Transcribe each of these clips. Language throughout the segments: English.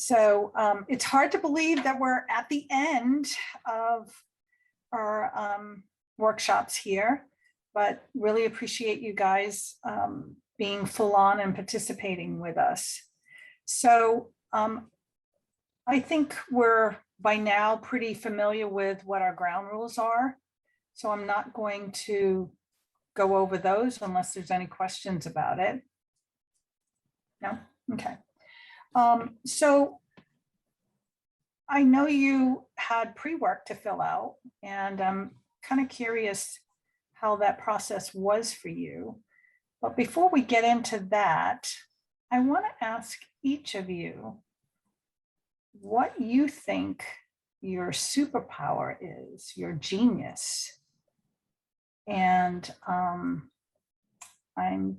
So it's hard to believe that we're at the end of our workshops here, but really appreciate you guys being full on and participating with us. So I think we're by now pretty familiar with what our ground rules are. So I'm not going to go over those unless there's any questions about it. No? Okay. So I know you had pre-work to fill out, and I'm kind of curious how that process was for you. But before we get into that, I want to ask each of you what you think your superpower is, your genius. And I'm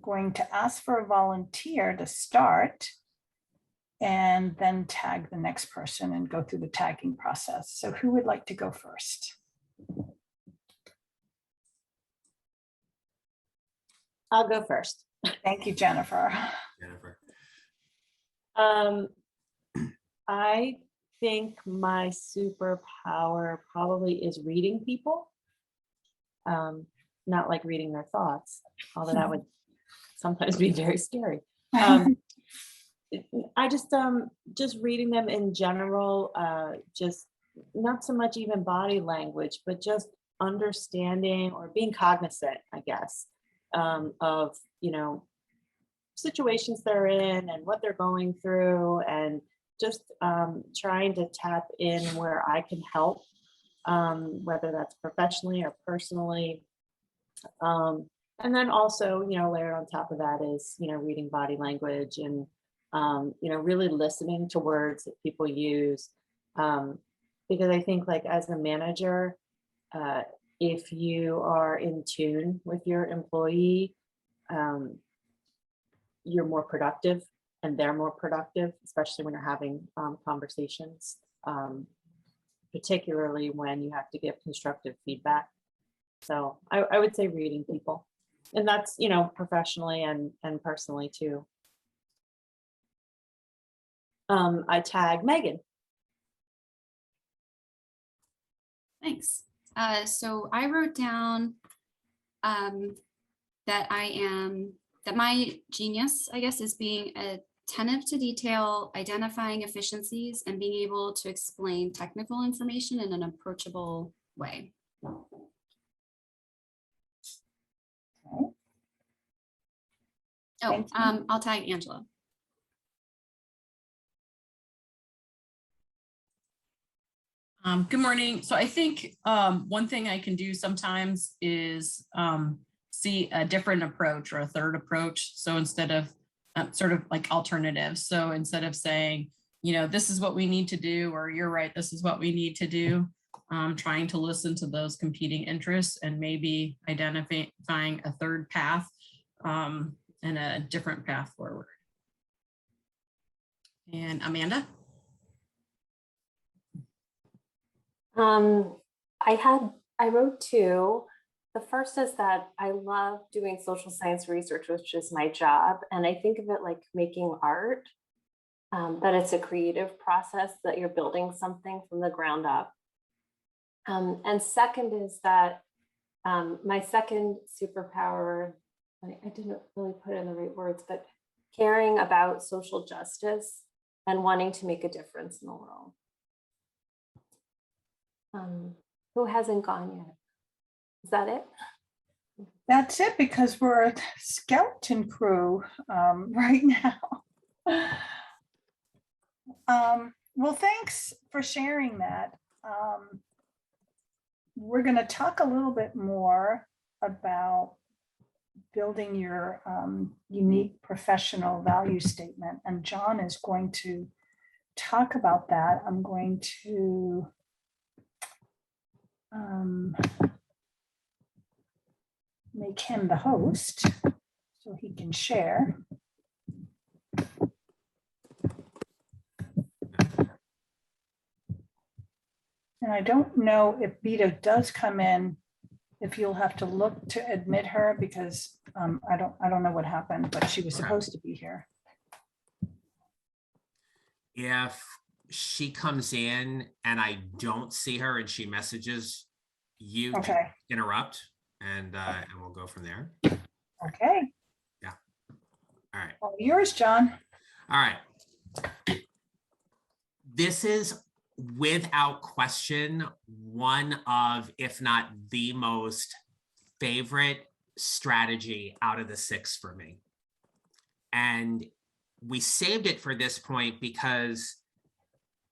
going to ask for a volunteer to start and then tag the next person and go through the tagging process. So who would like to go first? I'll go first. Thank you, Jennifer. I think my superpower probably is reading people. Not like reading their thoughts, although that would sometimes be very scary. I just reading them in general, just not so much even body language, but just understanding or being cognizant, I guess, of, situations they're in and what they're going through, and just trying to tap in where I can help, whether that's professionally or personally. And then also, layered on top of that is, reading body language and, really listening to words that people use. Because I think, like, as a manager, if you are in tune with your employee, you're more productive and they're more productive, especially when you're having conversations, particularly when you have to give constructive feedback. So I would say reading people, and that's, professionally and personally too. I tag Megan. Thanks. So I wrote down that my genius, I guess, is being attentive to detail, identifying efficiencies, and being able to explain technical information in an approachable way. Oh, I'll tag Angela. Good morning. So I think one thing I can do sometimes is see a different approach or a third approach. So instead of sort of like alternatives. So instead of saying, this is what we need to do, or you're right, this is what we need to do, trying to listen to those competing interests and maybe identifying a third path and a different path forward. And Amanda? I wrote two. The first is that I love doing social science research, which is my job. And I think of it like making art, that it's a creative process, that you're building something from the ground up. And second is that my second superpower, I didn't really put in the right words, but caring about social justice and wanting to make a difference in the world. Who hasn't gone yet? Is that it? That's it, because we're a skeleton crew right now. Well, thanks for sharing that. We're going to talk a little bit more about building your unique professional value statement, and John is going to talk about that. I'm going to make him the host so he can share. And I don't know if Vita does come in, if you'll have to look to admit her, because I don't know what happened, but she was supposed to be here. If she comes in and I don't see her and she messages you, just Okay, interrupt and we'll go from there. okay. All right. All yours, John. All right. This is without question one of, if not the most favorite strategy out of the 6 for me. And we saved it for this point because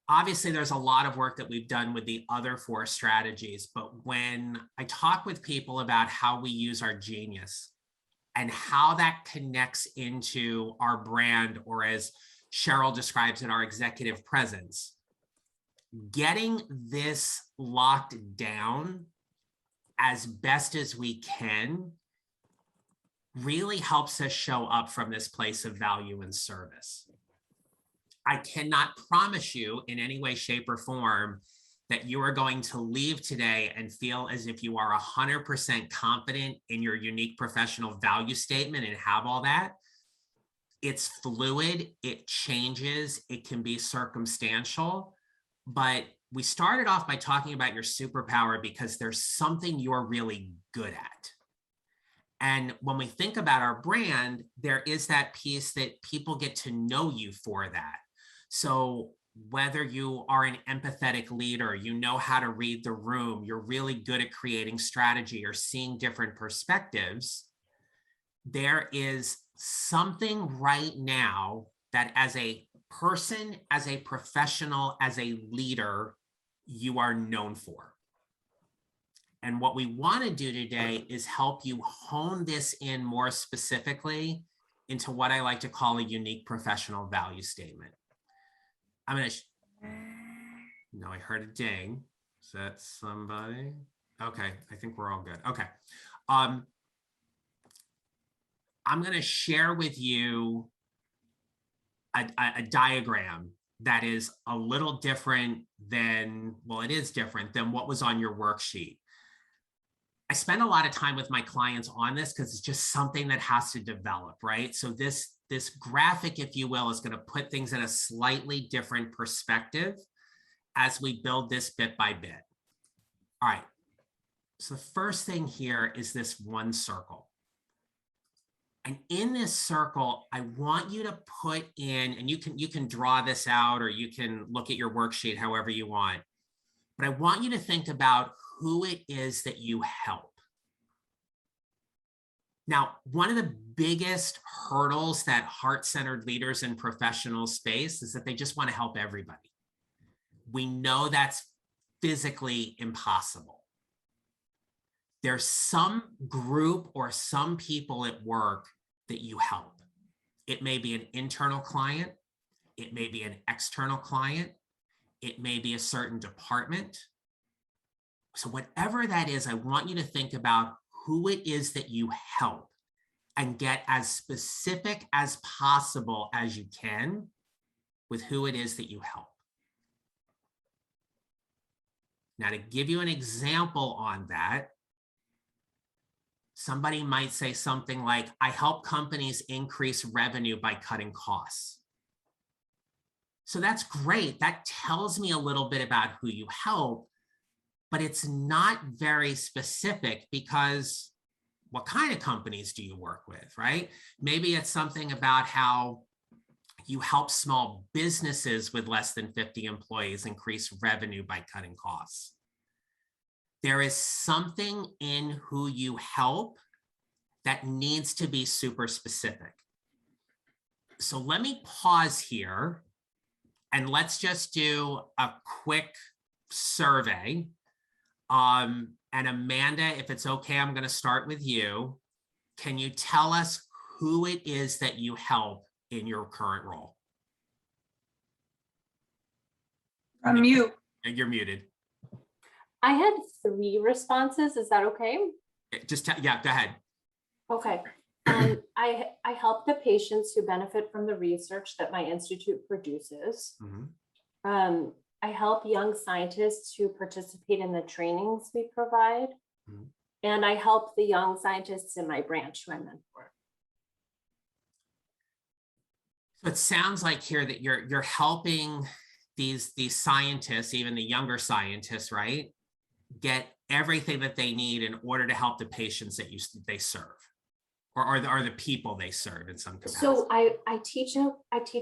obviously there's a lot of work that we've done with the other 4 strategies. But when I talk with people about how we use our genius and how that connects into our brand, or as Cheryl describes it, our executive presence, getting this locked down as best as we can really helps us show up from this place of value and service. I cannot promise you in any way, shape, or form that you are going to leave today and feel as if you are 100% confident in your unique professional value statement and have all that. It's fluid, it changes, it can be circumstantial, but we started off by talking about your superpower because there's something you're really good at. And when we think about our brand, there is that piece that people get to know you for that. So whether you are an empathetic leader, you know how to read the room, you're really good at creating strategy or seeing different perspectives, there is something right now that as a person, as a professional, as a leader, you are known for. And what we want to do today is help you hone this in more specifically into what I like to call a unique professional value statement. I'm going to, no, I heard a ding. Is that somebody? Okay, I think we're all good. Okay. I'm going to share with you a diagram that is a little different than, well, it is different than what was on your worksheet. I spend a lot of time with my clients on this because it's just something that has to develop, right? So this graphic, if you will, is going to put things in a slightly different perspective as we build this bit by bit. All right. So the first thing here is this one circle. And in this circle, I want you to put in, and you can draw this out or you can look at your worksheet however you want, but I want you to think about who it is that you help. Now, one of the biggest hurdles that heart-centered leaders in professionals face is that they just want to help everybody. We know that's physically impossible. There's some group or some people at work that you help. It may be an internal client. It may be an external client. It may be a certain department. So whatever that is, I want you to think about who it is that you help and get as specific as possible as you can with who it is that you help. Now, to give you an example on that, somebody might say something like, I help companies increase revenue by cutting costs. So that's great. That tells me a little bit about who you help, but it's not very specific because what kind of companies do you work with, right? Maybe it's something about how you help small businesses with less than 50 employees increase revenue by cutting costs. There is something in who you help that needs to be super specific. So let me pause here and let's just do a quick survey. And Amanda, if it's okay, I'm going to start with you. Can you tell us who it is that you help in your current role? I'm mute. You're muted. I had 3 responses. Is that okay? Just, yeah, go ahead. Okay. I help the patients who benefit from the research that my institute produces. Mm-hmm. I help young scientists who participate in the trainings we provide. Mm-hmm. And I help the young scientists in my branch who I mentor. So it sounds like here that you're helping these scientists, even the younger scientists, right, get everything that they need in order to help the patients that they serve, or the people they serve in some capacity. So I teach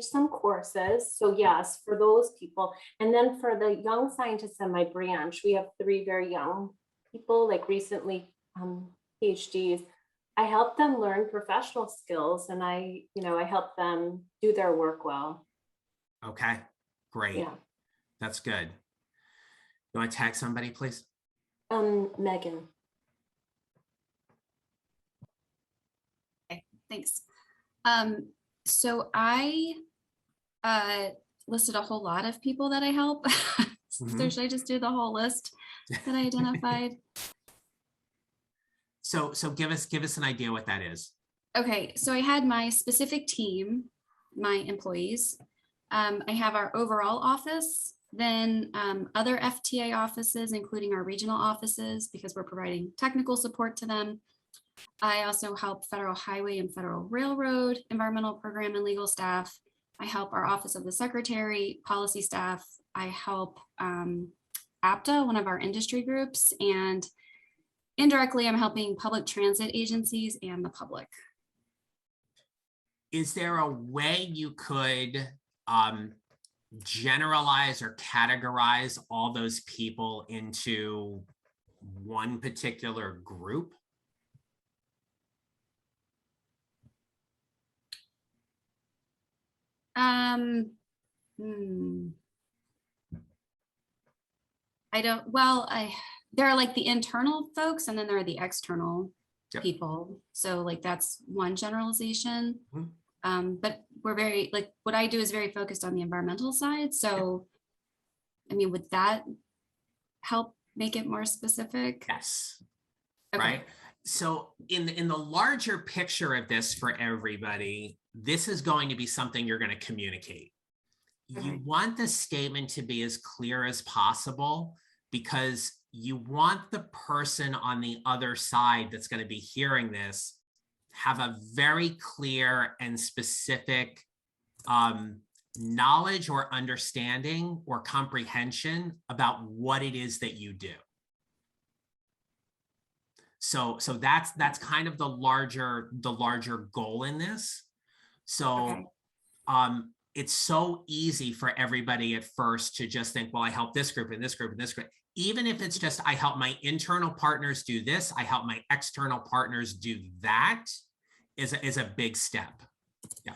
some courses. So yes, for those people. And then for the young scientists in my branch, we have 3 very young people, like recently PhDs. I help them learn professional skills, and I help them do their work well. Okay, great. Yeah. That's good. You want to tag somebody, please? Megan. Thanks. So I listed a whole lot of people that I help. So should I just do the whole list that I identified? So give us an idea what that is. Okay, so I had my specific team, my employees. I have our overall office, then other FTA offices, including our regional offices, because we're providing technical support to them. I also help Federal Highway and Federal Railroad, environmental program and legal staff. I help our Office of the Secretary, policy staff. I help APTA, one of our industry groups, and indirectly, I'm helping public transit agencies and the public. Is there a way you could generalize or categorize all those people into one particular group? There are like the internal folks and then there are the external Yep. people. So like that's one generalization. Mhm. But we're very, like, what I do is very focused on the environmental side. So, I mean, would that help make it more specific? Yes. Okay. Right. So in the larger picture of this for everybody, this is going to be something you're going to communicate. Okay. You want the statement to be as clear as possible, because you want the person on the other side that's going to be hearing this have a very clear and specific knowledge or understanding or comprehension about what it is that you do. So that's kind of the larger goal in this. So Okay. it's so easy for everybody at first to just think, well, I help this group and this group and this group. Even if it's just, I help my internal partners do this, I help my external partners do that, is a big step. Yeah.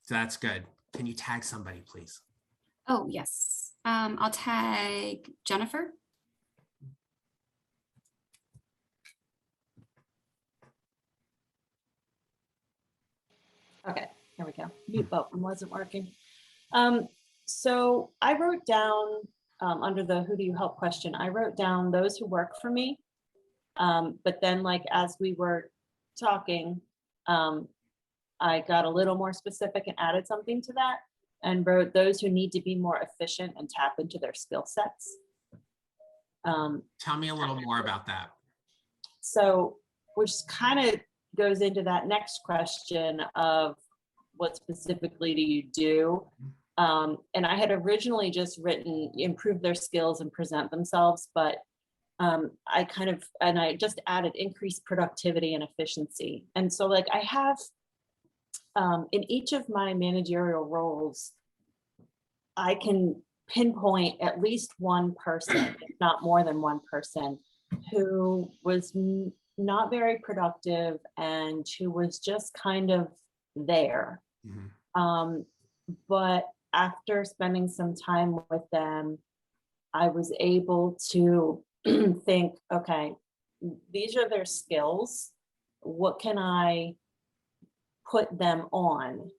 So that's good. Can you tag somebody, please? Oh, yes. I'll tag Jennifer. Okay, here we go. Mute button wasn't working. So I wrote down under the who do you help question, I wrote down those who work for me. But then, like, as we were talking, I got a little more specific and added something to that and wrote those who need to be more efficient and tap into their skill sets. Tell me a little more about that. So, which kind of goes into that next question of what specifically do you do? And I had originally just written improve their skills and present themselves, but I just added increased productivity and efficiency. And so, like, I have in each of my managerial roles, I can pinpoint at least one person, if not more than one person, who was not very productive and who was just kind of there. Mm-hmm. But after spending some time with them, I was able to think, okay, these are their skills. What can I put them on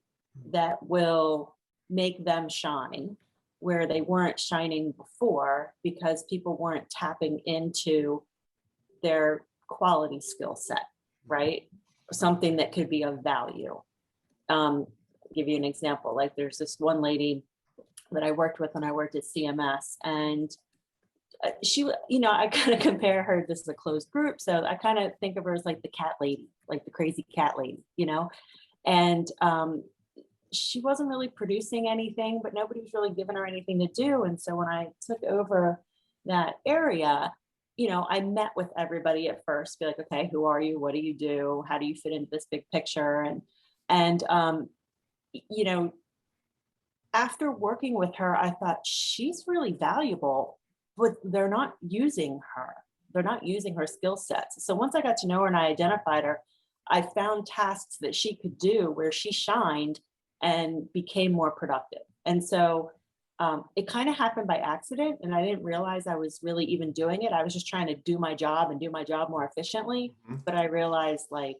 that will make them shine where they weren't shining before because people weren't tapping into their quality skill set, right? Something that could be of value. Give you an example. Like, there's this one lady that I worked with when I worked at CMS, and I kind of compare her, this is a closed group, so I kind of think of her as like the cat lady, like the crazy cat lady, and she wasn't really producing anything, but nobody was really giving her anything to do. And so when I took over that area, I met with everybody at first, be like, okay, who are you? What do you do? How do you fit into this big picture? And after working with her, I thought she's really valuable, but they're not using her. They're not using her skill sets. So once I got to know her and I identified her, I found tasks that she could do where she shined and became more productive. And so it kind of happened by accident, and I didn't realize I was really even doing it. I was just trying to do my job and do my job more efficiently. Mhm. But I realized, like,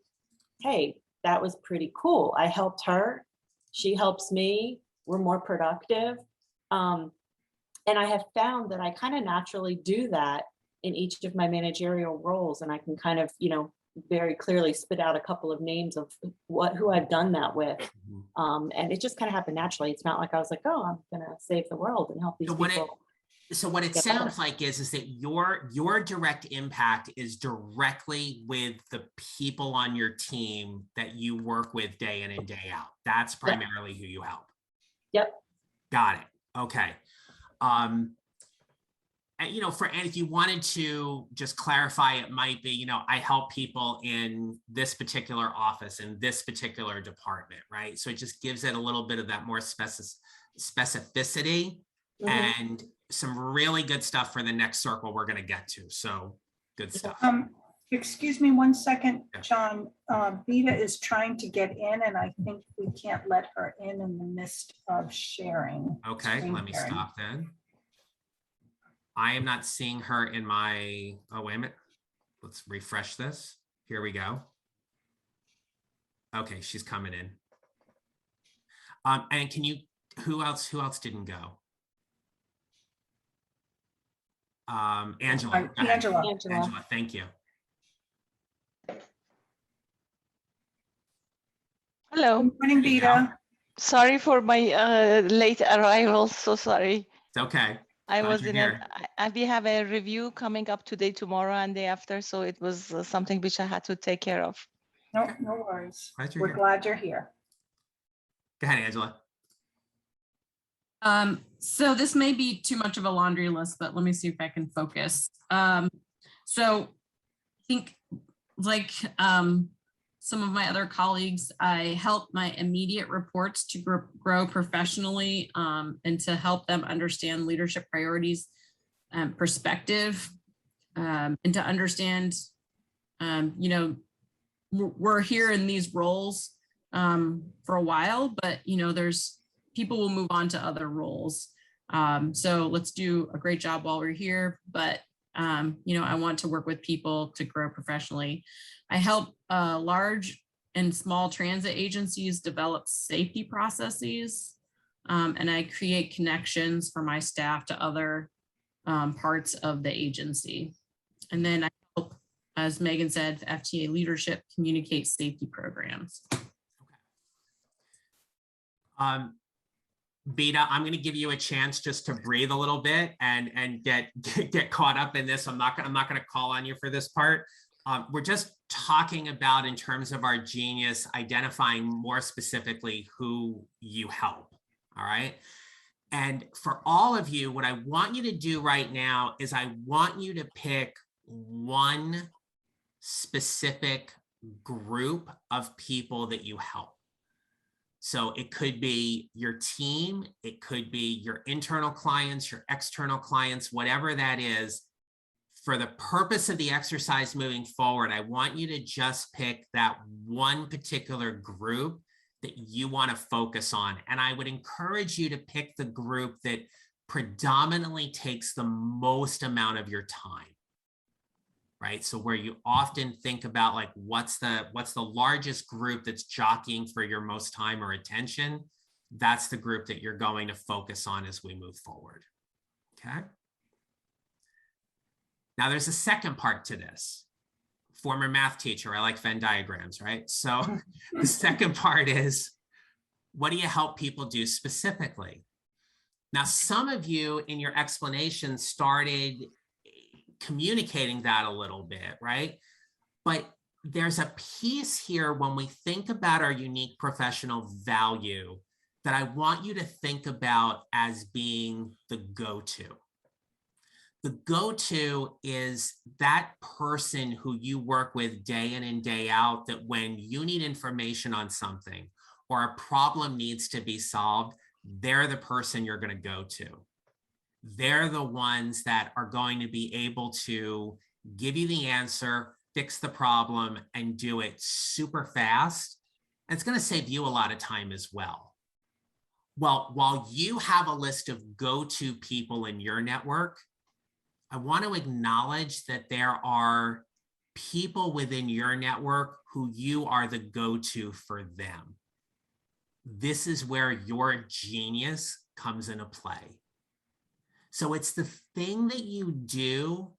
hey, that was pretty cool. I helped her. She helps me. We're more productive. And I have found that I kind of naturally do that in each of my managerial roles. And I can kind of, very clearly spit out a couple of names of who I've done that with. And it just kind of happened naturally. It's not like I was like, oh, I'm going to save the world and help these people. So what it get better. sounds like is that your direct impact is directly with the people on your team that you work with day in and day out. That's primarily who you help. Yep. Got it. Okay. And, and if you wanted to just clarify, it might be, I help people in this particular office, in this particular department, right? So it just gives it a little bit of that more specificity and some really good stuff for the next circle we're going to get to. So good stuff. Excuse me 1 second, Yeah. John. Vita is trying to get in, and I think we can't let her in the midst of sharing. Okay, screen let me sharing. stop then. I am not seeing her in my, oh, wait a minute. Let's refresh this. Here we go. Okay, she's coming in. And can you, who else didn't go? Angela. Go ahead. Angela, thank you. Hello. Good morning, There you go. Vita. Sorry for my late arrival. So sorry. It's okay. I Glad was you're in here. we have a review coming up today, tomorrow, and day after. So it was something which I had to take care of. No worries. Glad you're We're here. glad you're here. Go ahead, Angela. So this may be too much of a laundry list, but let me see if I can focus. So I think like some of my other colleagues, I help my immediate reports to grow professionally and to help them understand leadership priorities, perspective, and to understand, we're here in these roles for a while, but there's people will move on to other roles. So let's do a great job while we're here, but I want to work with people to grow professionally. I help large and small transit agencies develop safety processes, and I create connections for my staff to other parts of the agency. And then I help, as Megan said, FTA leadership communicate safety programs. Vita, I'm going to give you a chance just to breathe a little bit and get caught up in this. I'm not going to call on you for this part. We're just talking about, in terms of our genius, identifying more specifically who you help. All right. And for all of you, what I want you to do right now is I want you to pick one specific group of people that you help. So it could be your team, it could be your internal clients, your external clients, whatever that is. For the purpose of the exercise moving forward, I want you to just pick that one particular group that you want to focus on. And I would encourage you to pick the group that predominantly takes the most amount of your time. Right? So where you often think about, like, what's the largest group that's jockeying for your most time or attention, that's the group that you're going to focus on as we move forward. Okay. Now there's a second part to this. Former math teacher, I like Venn diagrams, right? So the second part is, what do you help people do specifically? Now, some of you in your explanation started communicating that a little bit, right? But there's a piece here when we think about our unique professional value that I want you to think about as being the go-to. The go-to is that person who you work with day in and day out, that when you need information on something or a problem needs to be solved, they're the person you're going to go to. They're the ones that are going to be able to give you the answer, fix the problem, and do it super fast. And it's going to save you a lot of time as well. Well, while you have a list of go-to people in your network, I want to acknowledge that there are people within your network who you are the go-to for them. This is where your genius comes into play. So it's the thing that you do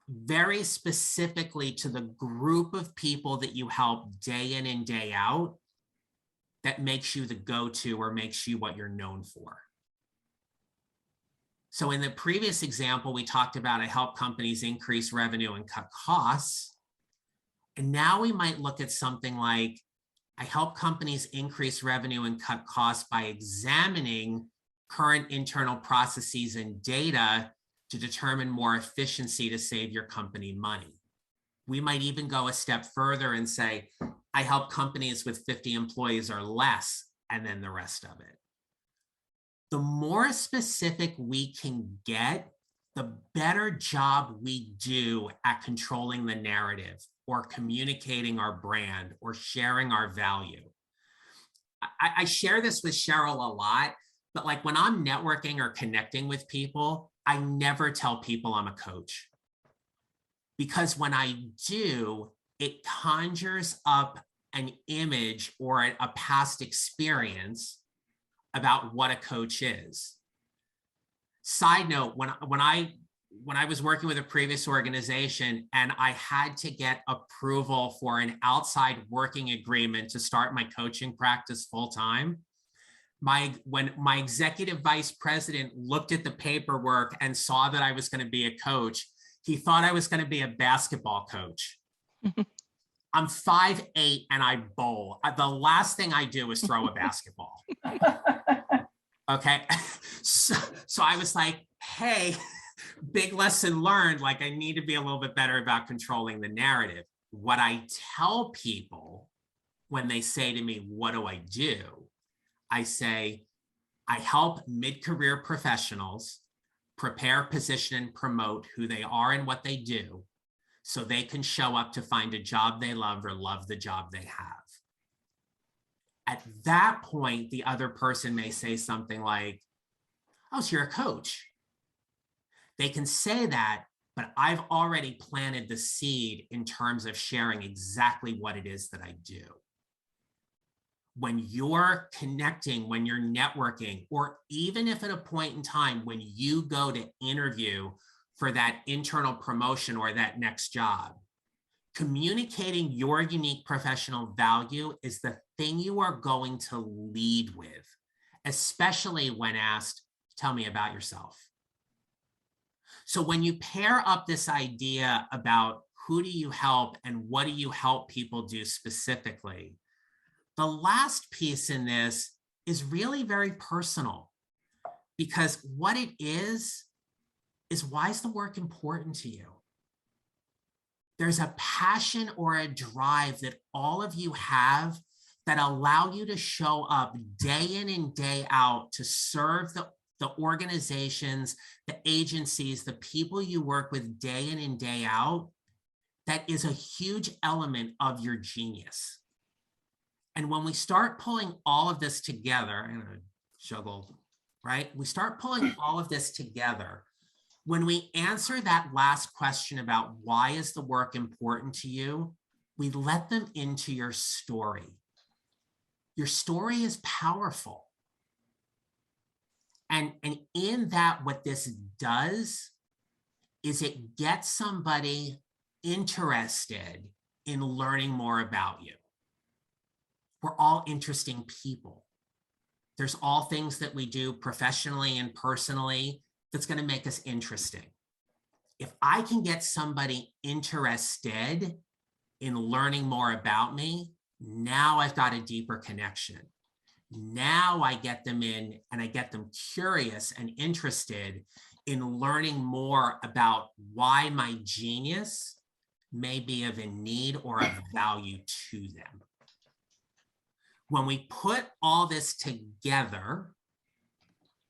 very specifically to the group of people that you help day in and day out that makes you the go-to or makes you what you're known for. So in the previous example, we talked about I help companies increase revenue and cut costs. And now we might look at something like I help companies increase revenue and cut costs by examining current internal processes and data to determine more efficiency to save your company money. We might even go a step further and say, I help companies with 50 employees or less, and then the rest of it. The more specific we can get, the better job we do at controlling the narrative or communicating our brand or sharing our value. I share this with Cheryl a lot, but like when I'm networking or connecting with people, I never tell people I'm a coach. Because when I do, it conjures up an image or a past experience about what a coach is. Side note, when I was working with a previous organization and I had to get approval for an outside working agreement to start my coaching practice full time, when my executive vice president looked at the paperwork and saw that I was going to be a coach, he thought I was going to be a basketball coach. I'm 5'8" and I bowl. The last thing I do is throw a basketball. Okay. So I was like, hey, big lesson learned. Like I need to be a little bit better about controlling the narrative. What I tell people when they say to me, what do I do? I say, I help mid-career professionals prepare, position, and promote who they are and what they do so they can show up to find a job they love or love the job they have. At that point, the other person may say something like, oh, so you're a coach. They can say that, but I've already planted the seed in terms of sharing exactly what it is that I do. When you're connecting, when you're networking, or even if at a point in time when you go to interview for that internal promotion or that next job, communicating your unique professional value is the thing you are going to lead with, especially when asked, tell me about yourself. So when you pair up this idea about who do you help and what do you help people do specifically, the last piece in this is really very personal, because what it is why is the work important to you? There's a passion or a drive that all of you have that allow you to show up day in and day out to serve the organizations, the agencies, the people you work with day in and day out. That is a huge element of your genius. And when we start pulling all of this together, I'm going to juggle, right? We start pulling all of this together. When we answer that last question about why is the work important to you, we let them into your story. Your story is powerful. And in that, what this does is it gets somebody interested in learning more about you. We're all interesting people. There's all things that we do professionally and personally that's going to make us interesting. If I can get somebody interested in learning more about me, now I've got a deeper connection. Now I get them in and I get them curious and interested in learning more about why my genius may be of a need or of value to them. When we put all this together,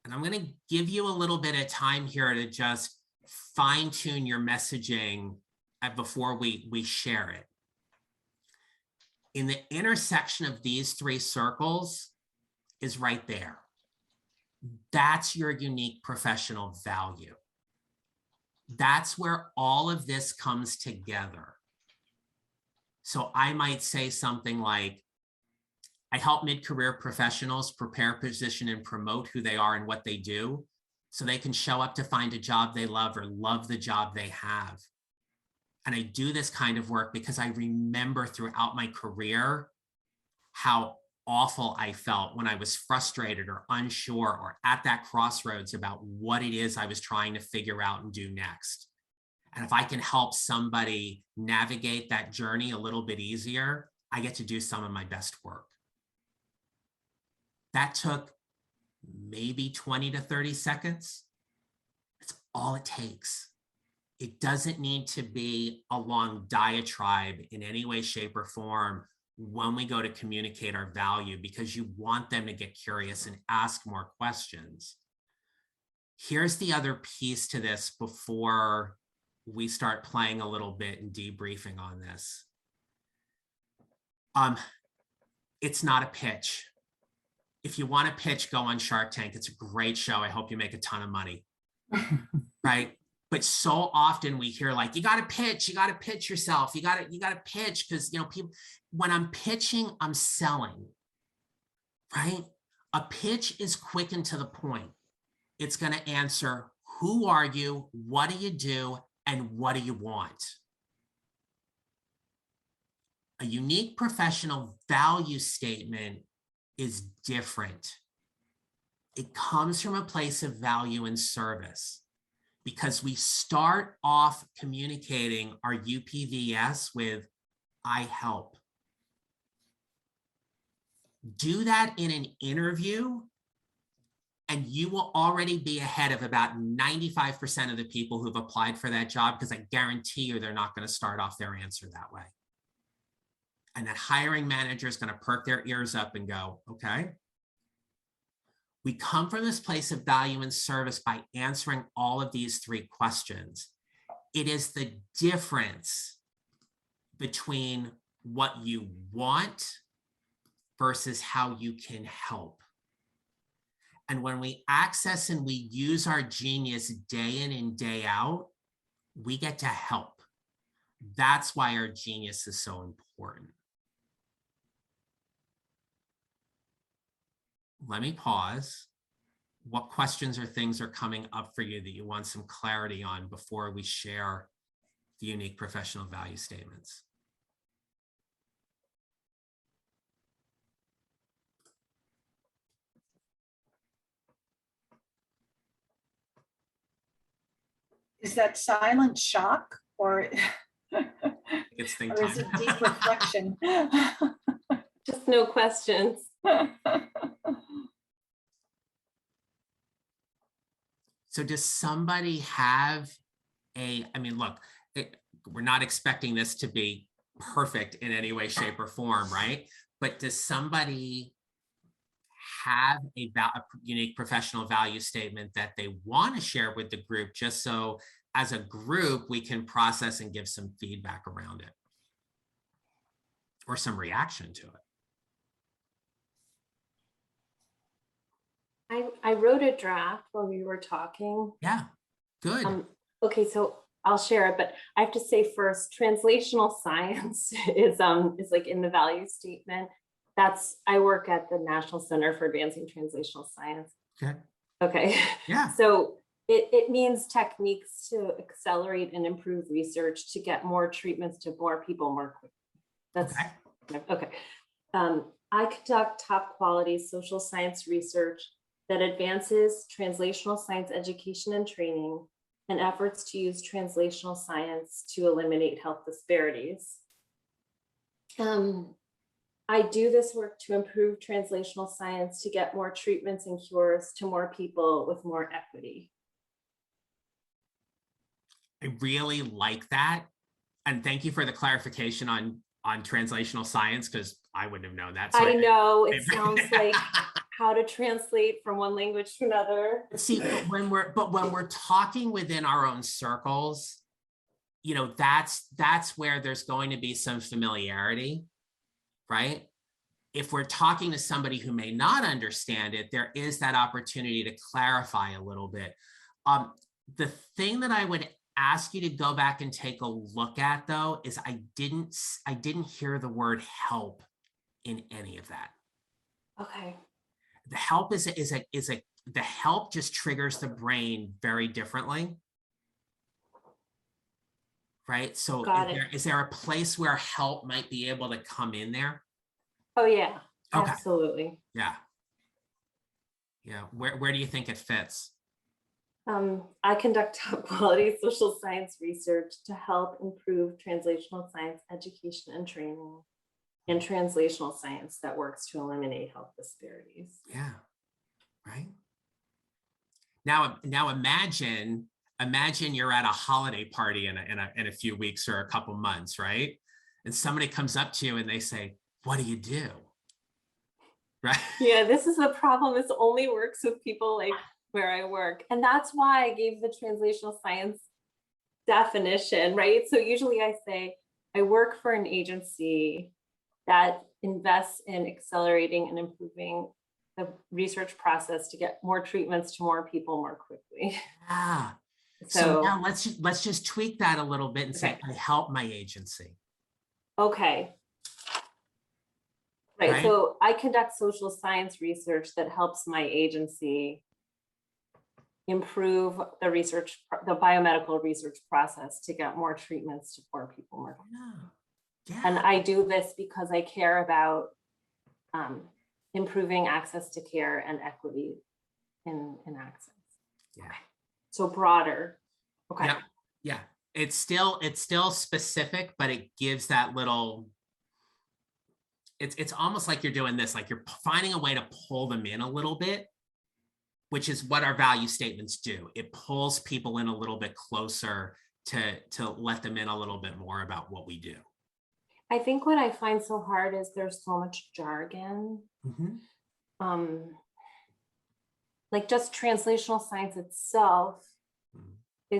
and I'm going to give you a little bit of time here to just fine tune your messaging before we share it. In the intersection of these three circles is right there. That's your unique professional value. That's where all of this comes together. So I might say something like, I help mid-career professionals prepare, position, and promote who they are and what they do so they can show up to find a job they love or love the job they have. And I do this kind of work because I remember throughout my career how awful I felt when I was frustrated or unsure or at that crossroads about what it is I was trying to figure out and do next. And if I can help somebody navigate that journey a little bit easier, I get to do some of my best work. That took maybe 20 to 30 seconds. That's all it takes. It doesn't need to be a long diatribe in any way, shape, or form when we go to communicate our value, because you want them to get curious and ask more questions. Here's the other piece to this before we start playing a little bit and debriefing on this. It's not a pitch. If you want to pitch, go on Shark Tank. It's a great show. I hope you make a ton of money, right? But so often we hear like, you got to pitch yourself. You got to pitch because, you know, people, when I'm pitching, I'm selling, right? A pitch is quick and to the point. It's going to answer, who are you? What do you do? And what do you want? A unique professional value statement is different. It comes from a place of value and service, because we start off communicating our UPVS with, I help. Do that in an interview, and you will already be ahead of about 95% of the people who've applied for that job, because I guarantee you they're not going to start off their answer that way. And that hiring manager is going to perk their ears up and go, okay. We come from this place of value and service by answering all of these three questions. It is the difference between what you want versus how you can help. And when we access and we use our genius day in and day out, we get to help. That's why our genius is so important. Let me pause. What questions or things are coming up for you that you want some clarity on before we share the unique professional value statements? Is that silent shock or, It's think or is it time. deep reflection? Just no questions. So does somebody have I mean, look, we're not expecting this to be perfect in any way, shape, or form, right? But does somebody have a unique professional value statement that they want to share with the group, just so as a group, we can process and give some feedback around it or some reaction to it? I wrote a draft while we were talking. Yeah, good. Okay, so I'll share it, but I have to say first, translational science is like in the value statement. I work at the National Center for Advancing Translational Science. Okay. Okay. Yeah. So it means techniques to accelerate and improve research to get more treatments to more people more quickly. That's okay. I conduct top quality social science research that advances translational science education and training and efforts to use translational science to eliminate health disparities. I do this work to improve translational science to get more treatments and cures to more people with more equity. I really like that. And thank you for the clarification on translational science, because I wouldn't have known that. So I know it sounds like how to translate from one language to another. See, when we're talking within our own circles, you know, that's where there's going to be some familiarity, right? If we're talking to somebody who may not understand it, there is that opportunity to clarify a little bit. The thing that I would ask you to go back and take a look at, though, is I didn't hear the word help in any of that. Okay. The help the help just triggers the brain very differently. Right? So is there a place where help might be able to come in there? Oh yeah, Okay. absolutely. Yeah. Yeah. Where do you think it fits? I conduct top quality social science research to help improve translational science education and training and translational science that works to eliminate health disparities. Yeah. Right. Now imagine you're at a holiday party in a few weeks or a couple months, right? And somebody comes up to you and they say, "What do you do?" Right? Yeah, this is the problem. This only works with people like where I work. And that's why I gave the translational science definition, right? So usually I say, I work for an agency that invests in accelerating and improving the research process to get more treatments to more people more quickly. Yeah. So now let's just tweak that a little bit and say, Okay. I help my agency. Okay. Right. So I conduct social science research that helps my agency improve the research, the biomedical research process to get more treatments to poor people more. Yeah. And I do this because I care about improving access to care and equity in access. Yeah. Okay. So broader. Okay. Yeah. Yeah. It's still specific, but it gives that little, it's almost like you're doing this, like you're finding a way to pull them in a little bit, which is what our value statements do. It pulls people in a little bit closer to let them in a little bit more about what we do. I think what I find so hard is there's so much jargon. Mm-hmm. Like just translational science itself Mm-hmm.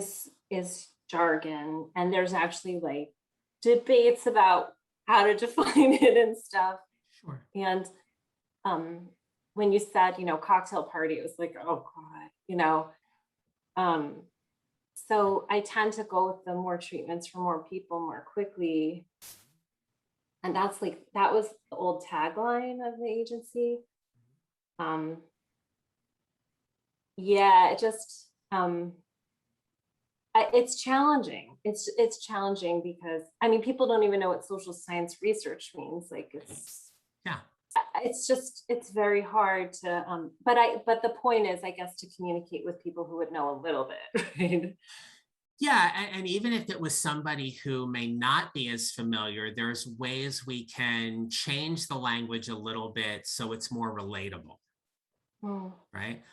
is jargon, and there's actually like debates about how to define it and stuff. Sure. And when you said, cocktail party, it was like, oh God, so I tend to go with the more treatments for more people more quickly. And that was the old tagline of the agency. Yeah, it just, it's challenging. It's challenging because, people don't even know what social science research means. Like it's very hard to, but the point is, I guess, to communicate with people who would know a little bit, right? Yeah, and even if it was somebody who may not be as familiar, there's ways we can change the language a little bit so it's more relatable. Right.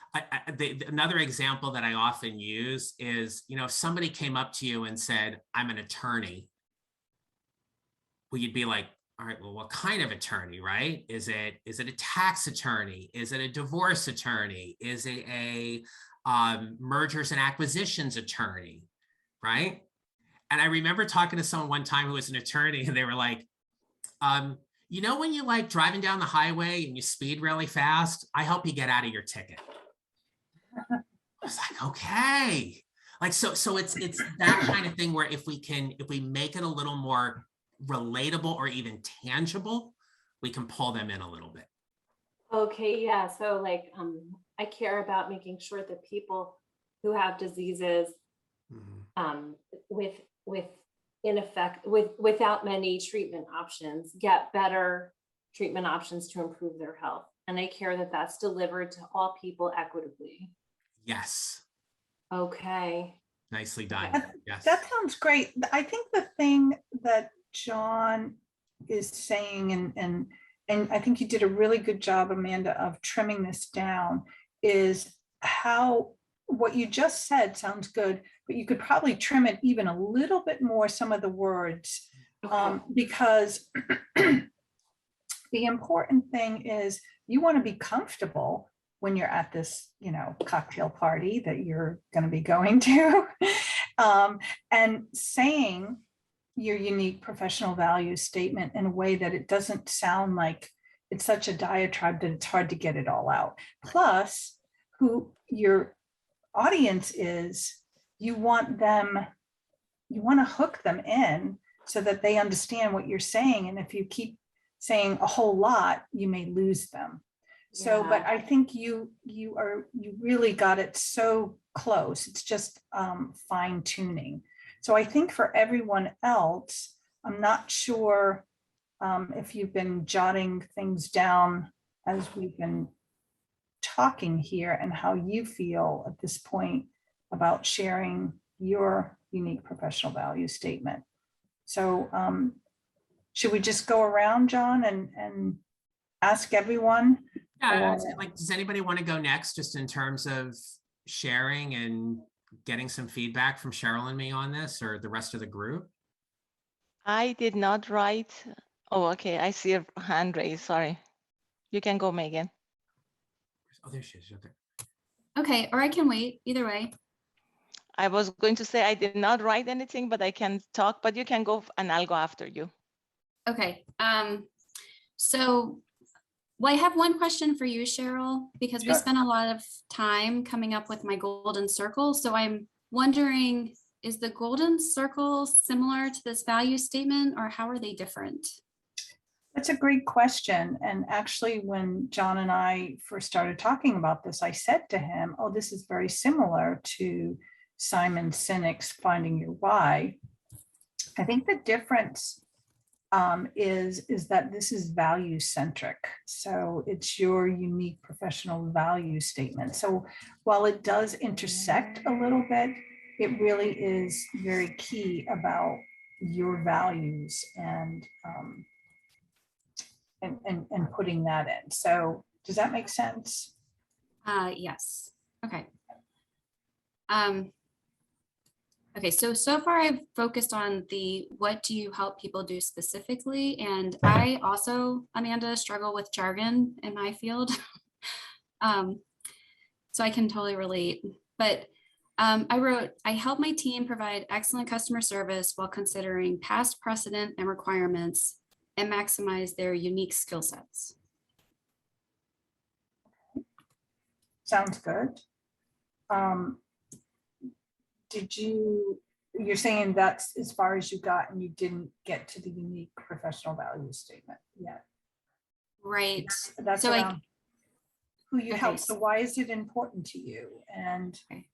Another example that I often use is, if somebody came up to you and said, "I'm an attorney," well, you'd be like, all right, well, what kind of attorney, right? Is it a tax attorney? Is it a divorce attorney? Is it a mergers and acquisitions attorney? Right. And I remember talking to someone one time who was an attorney, and they were like, when you like driving down the highway and you speed really fast, I help you get out of your ticket. I was like, okay. Like, so it's that kind of thing where if we make it a little more relatable or even tangible, we can pull them in a little bit. Okay. Yeah. So like, I care about making sure that people who have diseases without many treatment options get better treatment options to improve their health. And I care that that's delivered to all people equitably. Yes. Okay. Nicely done. That- Yes. That sounds great. I think the thing that John is saying, and I think you did a really good job, Amanda, of trimming this down, is how what you just said sounds good, but you could probably trim it even a little bit more, some of the words, because the important thing is you want to be comfortable when you're at this, cocktail party that you're going to be going to, and saying your unique professional value statement in a way that it doesn't sound like it's such a diatribe that it's hard to get it all out. Plus, who your audience is, you want to hook them in so that they understand what you're saying. And if you keep saying a whole lot, you may lose them. So, but I think you really got it so close. It's just fine tuning. So I think for everyone else, I'm not sure if you've been jotting things down as we've been talking here and how you feel at this point about sharing your unique professional value statement. So should we just go around, John, and ask everyone? Yeah, like, does anybody want to go next, just in terms of sharing and getting some feedback from Cheryl and me on this, or the rest of the group? I did not write. Oh, okay. I see a hand raised. Sorry. You can go, Megan. Oh, there she is. Okay. Okay, or I can wait, either way. I was going to say I did not write anything, but I can talk, but you can go and I'll go after you. Okay, so, well, I have one question for you, Cheryl, because we Sure. spent a lot of time coming up with my golden circle. So I'm wondering, is the golden circle similar to this value statement, or how are they different? That's a great question. And actually, when John and I first started talking about this, I said to him, oh, this is very similar to Simon Sinek's Finding Your Why. I think the difference is that this is value centric. So it's your unique professional value statement. So while it does intersect a little bit, it really is very key about your values and putting that in. So does that make sense? Yes, okay. Okay, so far I've focused on the what do you help people do specifically, and I also, Amanda, struggle with jargon in my field. So I can totally relate, but I wrote, I help my team provide excellent customer service while considering past precedent and requirements and maximize their unique skill sets. Sounds good. You're saying that's as far as you got and you didn't get to the unique professional value statement yet? Right. That's So, like, around who you okay, help. So why is it important to you? And Okay.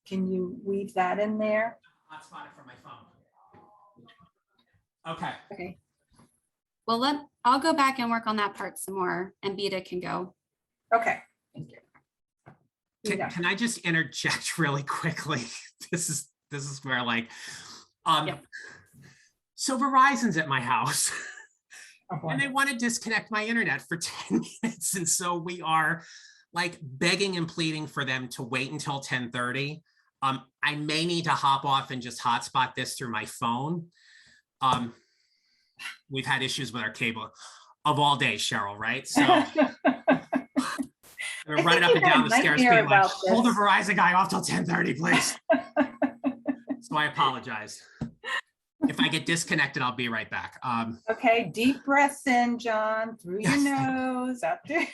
can you weave that in there? Hotspot it from my phone. Okay. Okay. Well, I'll go back and work on that part some more, and Beta can go. Okay. Can I just interject really quickly? This is where, like, Yep. So Verizon's at my house Oh, boy. and they want to disconnect my internet for 10 minutes. And so we are like begging and pleading for them to wait until 10:30. I may need to hop off and just hotspot this through my phone. We've had issues with our cable of all day, Cheryl, right? So I'm running up and down the stairs being like, hold the Verizon guy off till 10:30, please. So I apologize. If I get disconnected, I'll be right back. Okay, deep breaths in, John, through your nose, out there.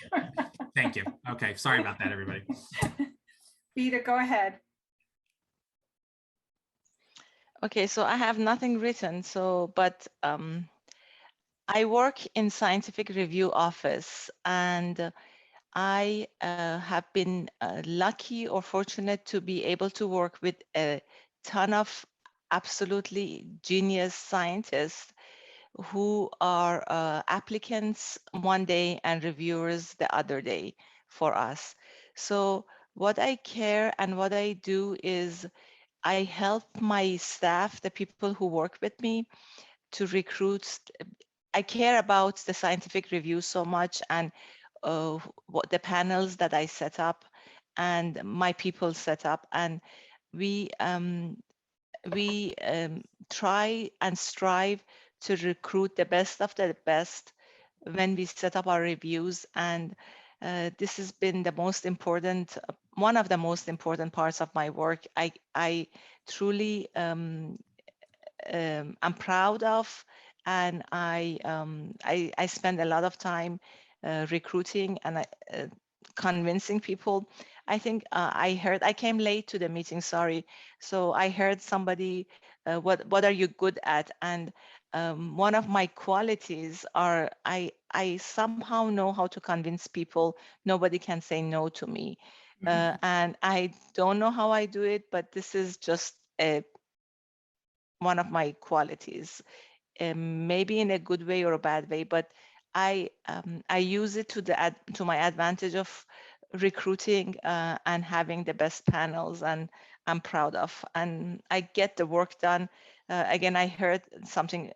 Thank you. Okay, sorry about that, everybody. Beta, go ahead. Okay, so I have nothing written. So, but I work in scientific review office, and I have been lucky or fortunate to be able to work with a ton of absolutely genius scientists who are applicants one day and reviewers the other day for us. So what I care and what I do is I help my staff, the people who work with me, to recruit. I care about the scientific review so much, and what the panels that I set up and my people set up, and we try and strive to recruit the best of the best when we set up our reviews. And this has been the most important, one of the most important parts of my work. I truly am proud of, and I spend a lot of time recruiting and convincing people. I think I came late to the meeting, sorry. So I heard somebody, what are you good at? And one of my qualities are I somehow know how to convince people. Nobody can say no to me. And I don't know how I do it, but this is just one of my qualities, maybe in a good way or a bad way, but I use it to my advantage of recruiting and having the best panels, and I'm proud of, and I get the work done. Again, I heard something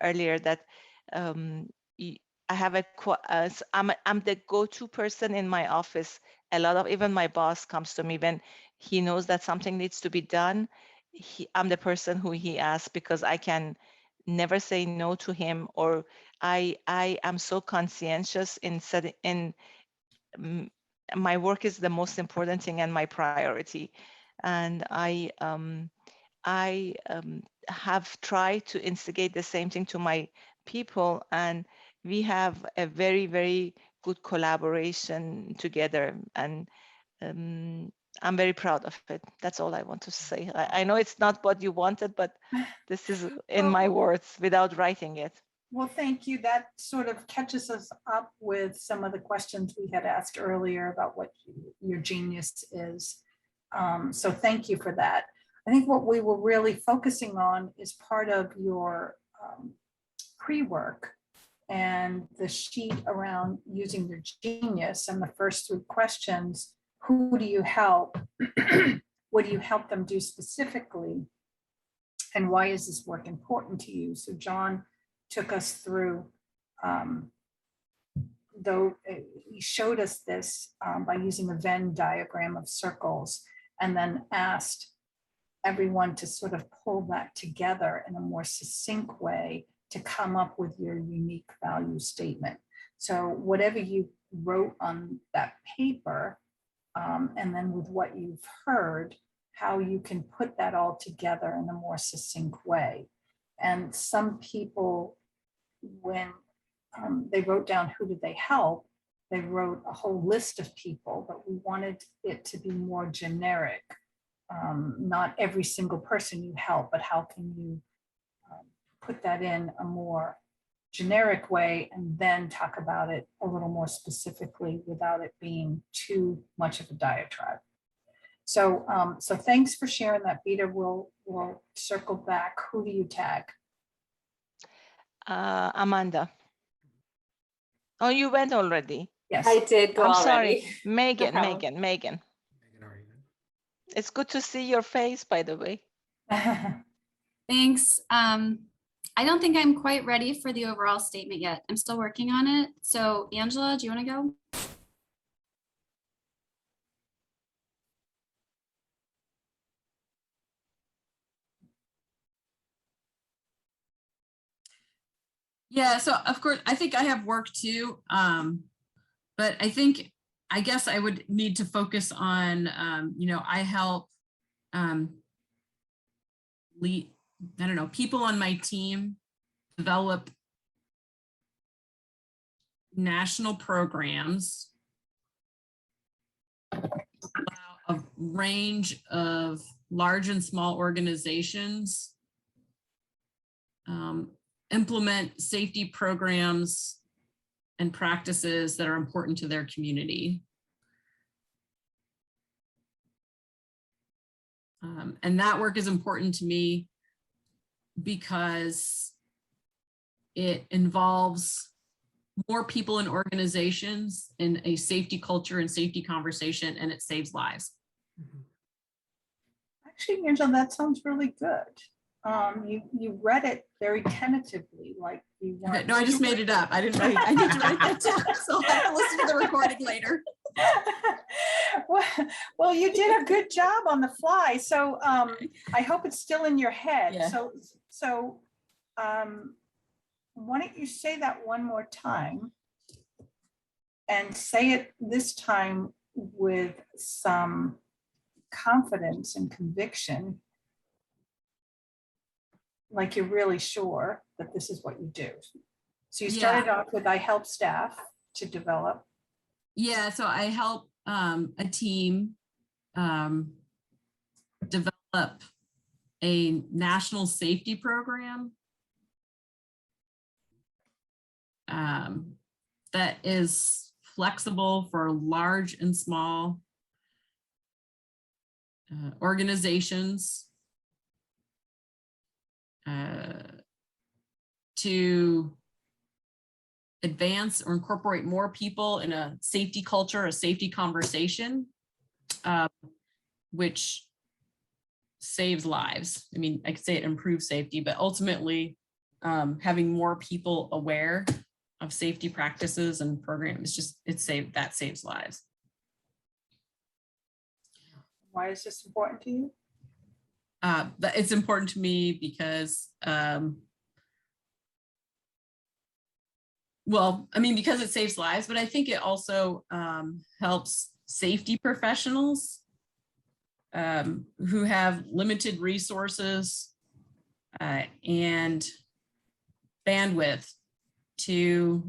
earlier that I have I'm the go-to person in my office. A lot of, even my boss comes to me when he knows that something needs to be done. I'm the person who he asks, because I can never say no to him, or I am so conscientious in setting in my work is the most important thing and my priority. And I have tried to instigate the same thing to my people, and we have a very, very good collaboration together, and I'm very proud of it. That's all I want to say. I know it's not what you wanted, but this is in my words without writing it. Well, thank you. That sort of catches us up with some of the questions we had asked earlier about what your genius is. So thank you for that. I think what we were really focusing on is part of your pre-work and the sheet around using your genius, and the first 3 questions: who do you help? What do you help them do specifically? And why is this work important to you? So John took us through, though he showed us this by using a Venn diagram of circles, and then asked everyone to sort of pull that together in a more succinct way to come up with your unique value statement. So whatever you wrote on that paper, and then with what you've heard, how you can put that all together in a more succinct way. And some people, when they wrote down who did they help, they wrote a whole list of people, but we wanted it to be more generic. Not every single person you help, but how can you put that in a more generic way, and then talk about it a little more specifically without it being too much of a diatribe. So, so thanks for sharing that, Beta. We'll circle back. Who do you tag? Amanda. Oh, you went already. Yes. I did go I'm already. sorry, Megan. problem. Megan. Megan already did. It's good to see your face, by the way. Thanks. I don't think I'm quite ready for the overall statement yet. I'm still working on it. So Angela, do you want to go? Yeah, so of course, I think I have work too. But I guess I would need to focus on, I help lead, I don't know, people on my team develop national programs, allow a range of large and small organizations, implement safety programs and practices that are important to their community. And that work is important to me because it involves more people and organizations in a safety culture and safety conversation, and it saves lives. Actually, Angela, that sounds really good. You read it very tentatively, like you Okay, weren't. no, I just made it up. I didn't write, I need to write that down, so I'll have to listen to the recording later. Well, you did a good job on the fly, so I hope it's still in your head. Yeah. So why don't you say that one more time? And say it this time with some confidence and conviction, like you're really sure that this is what you do. So you started off with, I help staff to develop. Yeah, so I help a team develop a national safety program that is flexible for large and small organizations to advance or incorporate more people in a safety culture, a safety conversation, which saves lives. I mean, I could say it improves safety, but ultimately having more people aware of safety practices and programs, that saves lives. Why is this important to you? It's important to me because, well, I mean, because it saves lives, but I think it also helps safety professionals who have limited resources and bandwidth to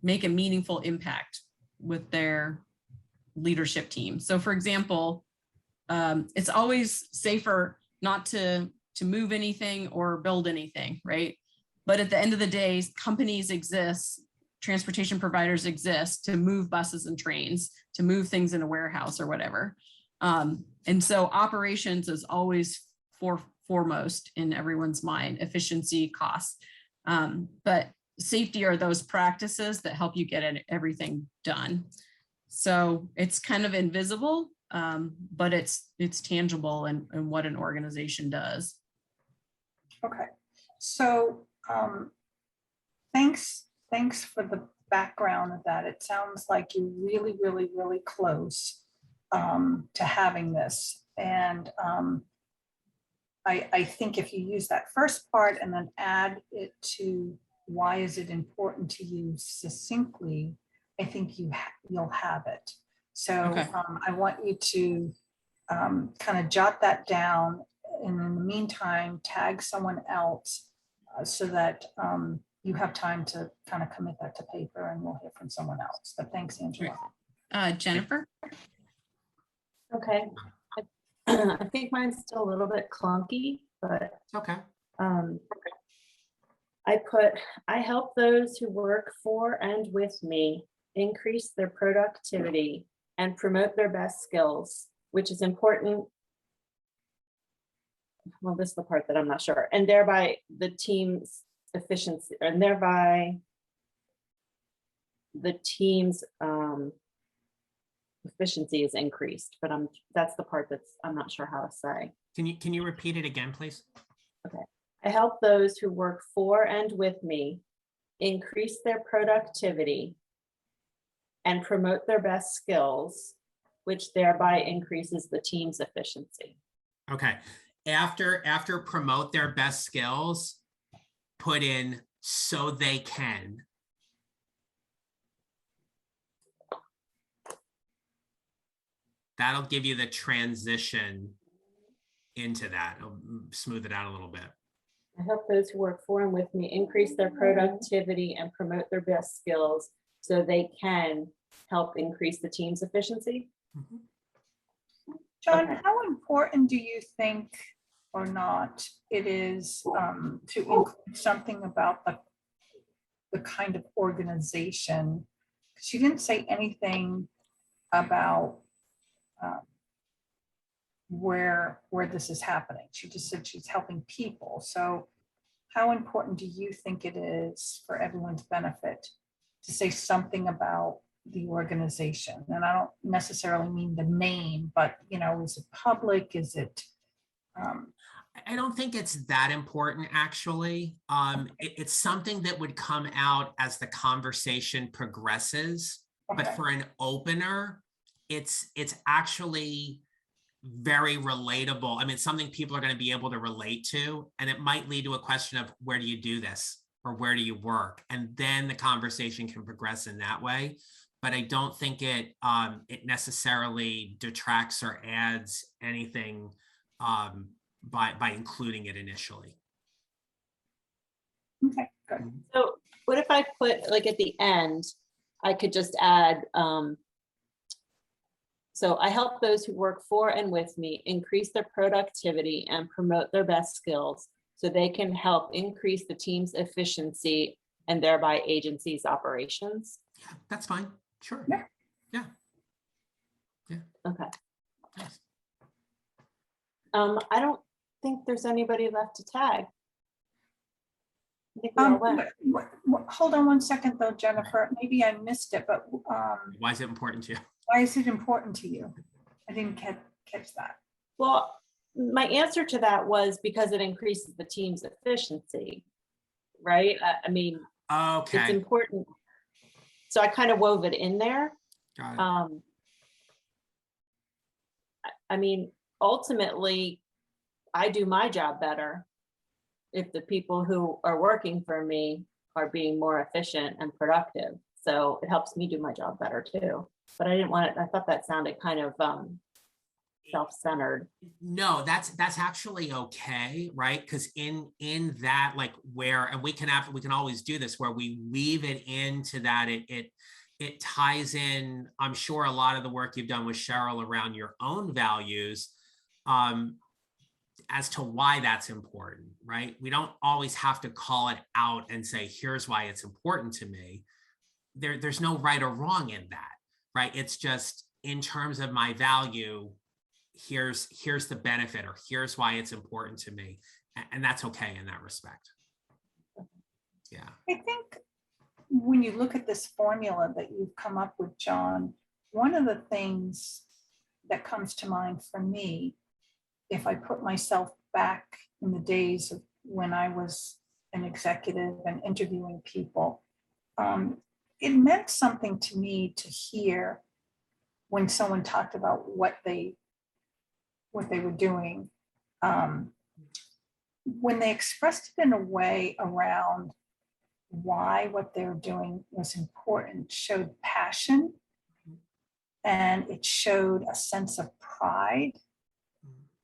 make a meaningful impact with their leadership team. So for example, it's always safer not to move anything or build anything, right? But at the end of the day, companies exist, transportation providers exist to move buses and trains, to move things in a warehouse or whatever. And so operations is always foremost in everyone's mind, efficiency, costs. But safety are those practices that help you get everything done. So it's kind of invisible, but it's tangible in what an organization does. Okay, so thanks for the background of that. It sounds like you're really, really, really close to having this. And I think if you use that first part and then add it to why is it important to you succinctly, I think you'll have it. So Okay. I want you to kind of jot that down, and in the meantime, tag someone else so that you have time to kind of commit that to paper, and we'll hear from someone else. But thanks, Angela. Jennifer? Okay. I think mine's still a little bit clunky, but Okay. I help those who work for and with me increase their productivity and promote their best skills, which is important. Well, this is the part that I'm not sure. And thereby the team's efficiency, and thereby the team's efficiency is increased, but that's the part I'm not sure how to say. Can you repeat it again, please? I help those who work for and with me increase their productivity and promote their best skills, which thereby increases the team's efficiency. Okay. After promote their best skills, put in so they can. That'll give you the transition into that. It'll smooth it out a little bit. I help those who work for and with me increase their productivity and promote their best skills so they can help increase the team's efficiency. John, Okay. how important do you think or not it is to include something about the kind of organization? She didn't say anything about where this is happening. She just said she's helping people. So how important do you think it is for everyone's benefit to say something about the organization. And I don't necessarily mean the name, but, you know, is it public? Is it, I don't think it's that important, actually. It's something that would come out as the conversation progresses. But okay, for an opener, it's actually very relatable. I mean, something people are going to be able to relate to, and it might lead to a question of where do you do this or where do you work, and then the conversation can progress in that way. But I don't think it necessarily detracts or adds anything by including it initially. okay, good. So what if I put, like, at the end, I could just add, so I help those who work for and with me increase their productivity and promote their best skills so they can help increase the team's efficiency and thereby agency's operations. Yeah, that's fine. Sure. Yeah. Okay. Nice. I don't think there's anybody left to tag. I think we all went. Hold on one second though, Jennifer, maybe I missed it, but Why is it important to you? why is it important to you? I didn't catch that. Well, my answer to that was because it increases the team's efficiency, right? I mean, it's Okay, important. So I kind of wove it in there. got it. I mean, ultimately, I do my job better if the people who are working for me are being more efficient and productive. So it helps me do my job better too. But I didn't want it, I thought that sounded kind of self-centered. No, that's actually okay, right? Because in that, like, where, and we can always do this, where we weave it into that, it ties in, I'm sure, a lot of the work you've done with Cheryl around your own values, as to why that's important, right? We don't always have to call it out and say, here's why it's important to me. There's no right or wrong in that, right? It's just, in terms of my value, here's the benefit, or here's why it's important to me. And that's okay in that respect. Yeah. I think when you look at this formula that you've come up with, John, one of the things that comes to mind for me, if I put myself back in the days of when I was an executive and interviewing people, it meant something to me to hear when someone talked about what they were doing, when they expressed it in a way around why what they're doing was important, showed passion, and it showed a sense of pride.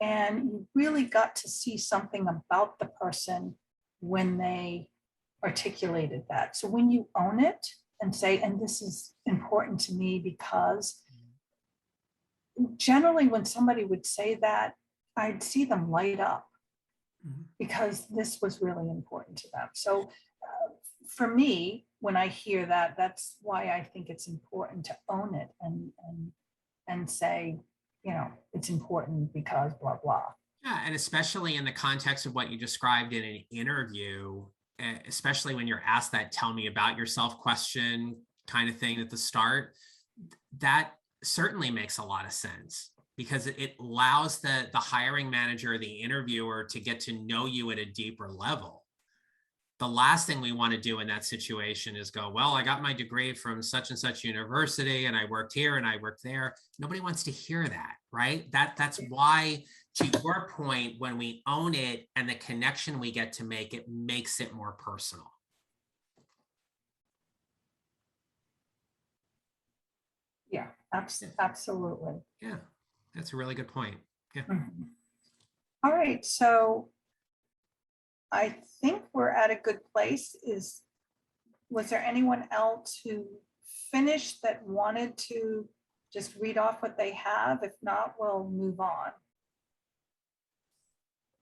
And you really got to see something about the person when they articulated that. So when you own it and say, and this is important to me because, generally when somebody would say that, I'd see them light up because this was really important to them. So for me, when I hear that, that's why I think it's important to own it and say, you know, it's important because blah, blah. Yeah, and especially in the context of what you described in an interview, especially when you're asked that tell me about yourself question kind of thing at the start, that certainly makes a lot of sense, because it allows the hiring manager or the interviewer to get to know you at a deeper level. The last thing we want to do in that situation is go, well, I got my degree from such and such university and I worked here and I worked there. Nobody wants to hear that, right? That's why, to your point, when we own it and the connection we get to make, it makes it more personal. Yeah, absolutely. Yeah, that's a really good point. Yeah. Mhm. All right, so I think we're at a good place. Was there anyone else who finished that wanted to just read off what they have? If not, we'll move on.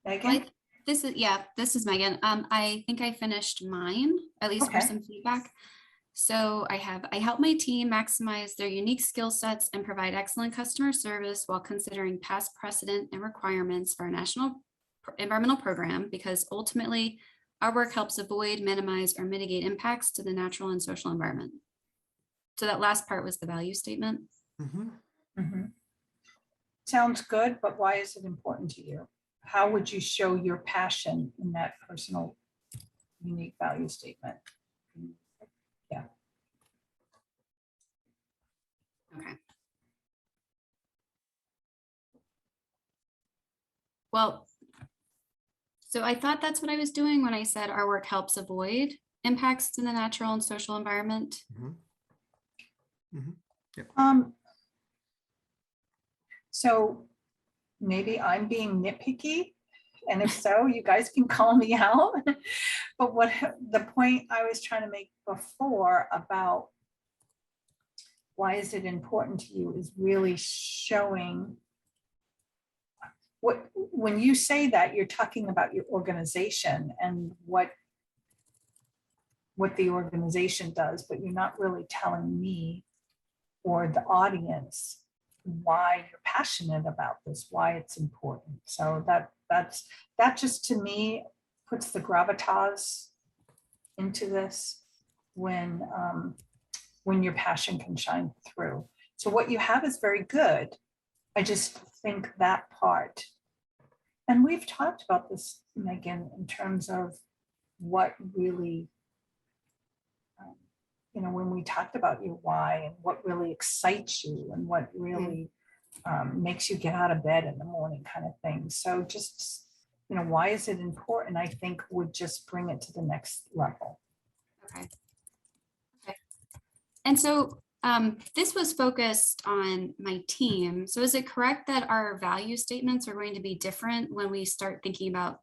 Megan? This is Megan. I think I finished mine, at least for Okay. some feedback. So I help my team maximize their unique skill sets and provide excellent customer service while considering past precedent and requirements for our national environmental program, because ultimately our work helps avoid, minimize, or mitigate impacts to the natural and social environment. So that last part was the value statement. Mhm. Mhm. Sounds good, but why is it important to you? How would you show your passion in that personal, unique value statement? Yeah. Okay. Well, so I thought that's what I was doing when I said our work helps avoid impacts to the natural and social environment. Mhm. Mhm. Um, so maybe I'm being nitpicky, and if so, you guys can call me out. But what the point I was trying to make before about why is it important to you is really showing what, when you say that, you're talking about your organization and what the organization does, but you're not really telling me or the audience why you're passionate about this, why it's important. So that just to me puts the gravitas into this when your passion can shine through. So what you have is very good. I just think that part, and we've talked about this, Megan, in terms of what really, when we talked about your why and what really excites you and what really makes you get out of bed in the morning kind of thing. So just, why is it important? I think would just bring it to the next level. Okay. Okay. And so this was focused on my team. So is it correct that our value statements are going to be different when we start thinking about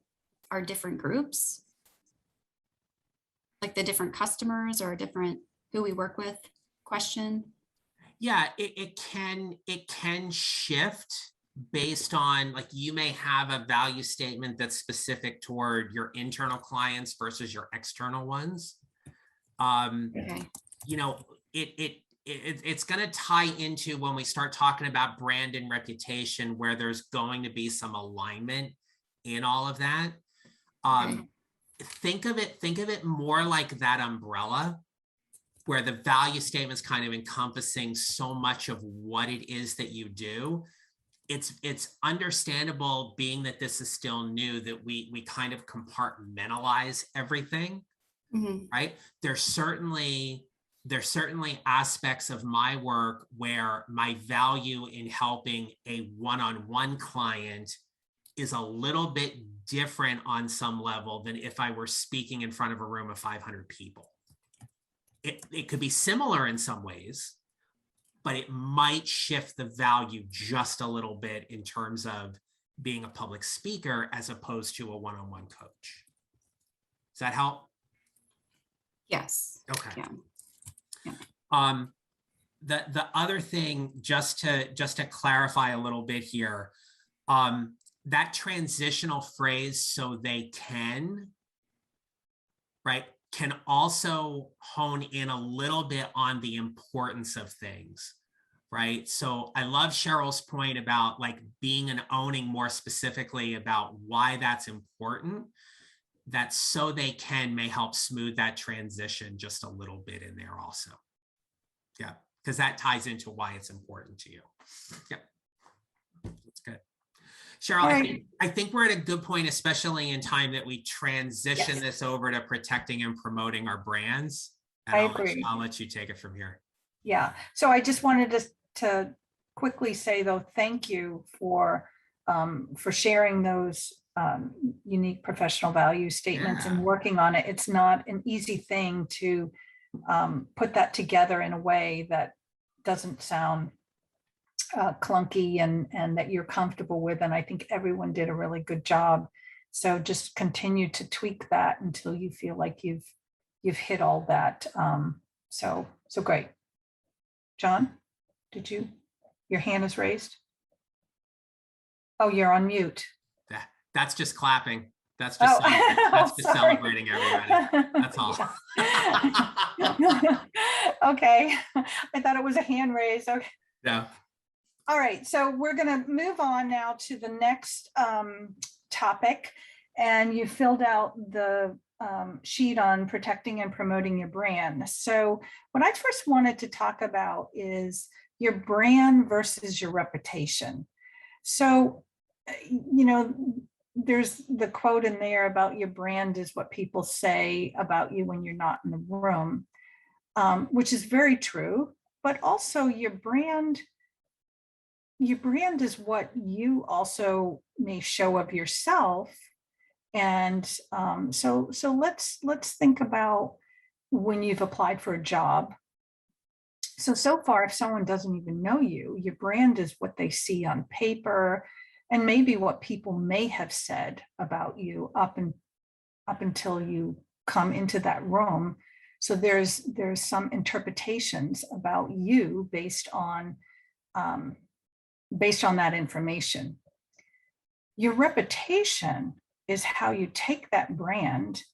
our different groups? Like the different customers or different who we work with question? Yeah, it can shift based on, like, you may have a value statement that's specific toward your internal clients versus your external ones. Okay. It's going to tie into when we start talking about brand and reputation, where there's going to be some alignment in all of that. Okay. Think of it more like that umbrella, where the value statement is kind of encompassing so much of what it is that you do. It's understandable, being that this is still new, that we kind of compartmentalize everything, right? There's certainly aspects of my work where my value in helping a one-on-one client is a little bit different on some level than if I were speaking in front of a room of 500 people. It could be similar in some ways, but it might shift the value just a little bit in terms of being a public speaker as opposed to a one-on-one coach. Does that help? Yes. Okay. Yeah. The other thing, just to clarify a little bit here, that transitional phrase, "so they can," right, can also hone in a little bit on the importance of things, right? So I love Cheryl's point about, like, being and owning more specifically about why that's important. That "so they can" may help smooth that transition just a little bit in there also. Yeah, because that ties into why it's important to you. Yep, that's good. Cheryl, Right. I think we're at a good point, especially in time, that we transition this over to protecting and promoting our brands. And I agree. I'll let you take it from here. Yeah, so I just wanted to quickly say, though, thank you for sharing those unique professional value statements and Yeah. working on it. It's not an easy thing to put that together in a way that doesn't sound clunky and that you're comfortable with. And I think everyone did a really good job. So just continue to tweak that until you feel like you've hit all that. So great. John, your hand is raised? Oh, you're on mute. That's just clapping. That's just, celebrating everybody. That's all. Okay, I thought it was a hand raise. Okay. Yeah. All right, so we're going to move on now to the next topic. And you filled out the sheet on protecting and promoting your brand. So what I first wanted to talk about is your brand versus your reputation. So, there's the quote in there about your brand is what people say about you when you're not in the room, which is very true, but also your brand is what you also may show of yourself. And so let's think about when you've applied for a job. So far, if someone doesn't even know you, your brand is what they see on paper and maybe what people may have said about you up until you come into that room. So there's some interpretations about you based on that information. Your reputation is how you take that brand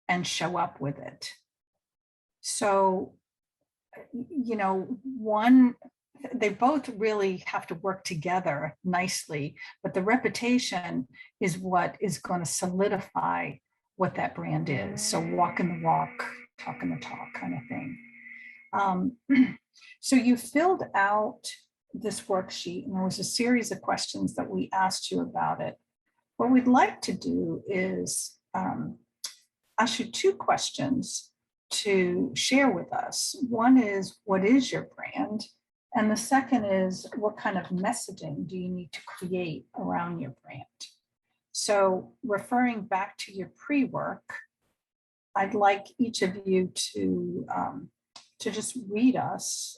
and show up with it. So, they both really have to work together nicely, but the reputation is what is going to solidify what that brand is. So walking the walk, talking the talk kind of thing. So you filled out this worksheet and there was a series of questions that we asked you about it. What we'd like to do is ask you 2 questions to share with us. One is, what is your brand? And the second is, what kind of messaging do you need to create around your brand? So referring back to your pre-work, I'd like each of you to just read us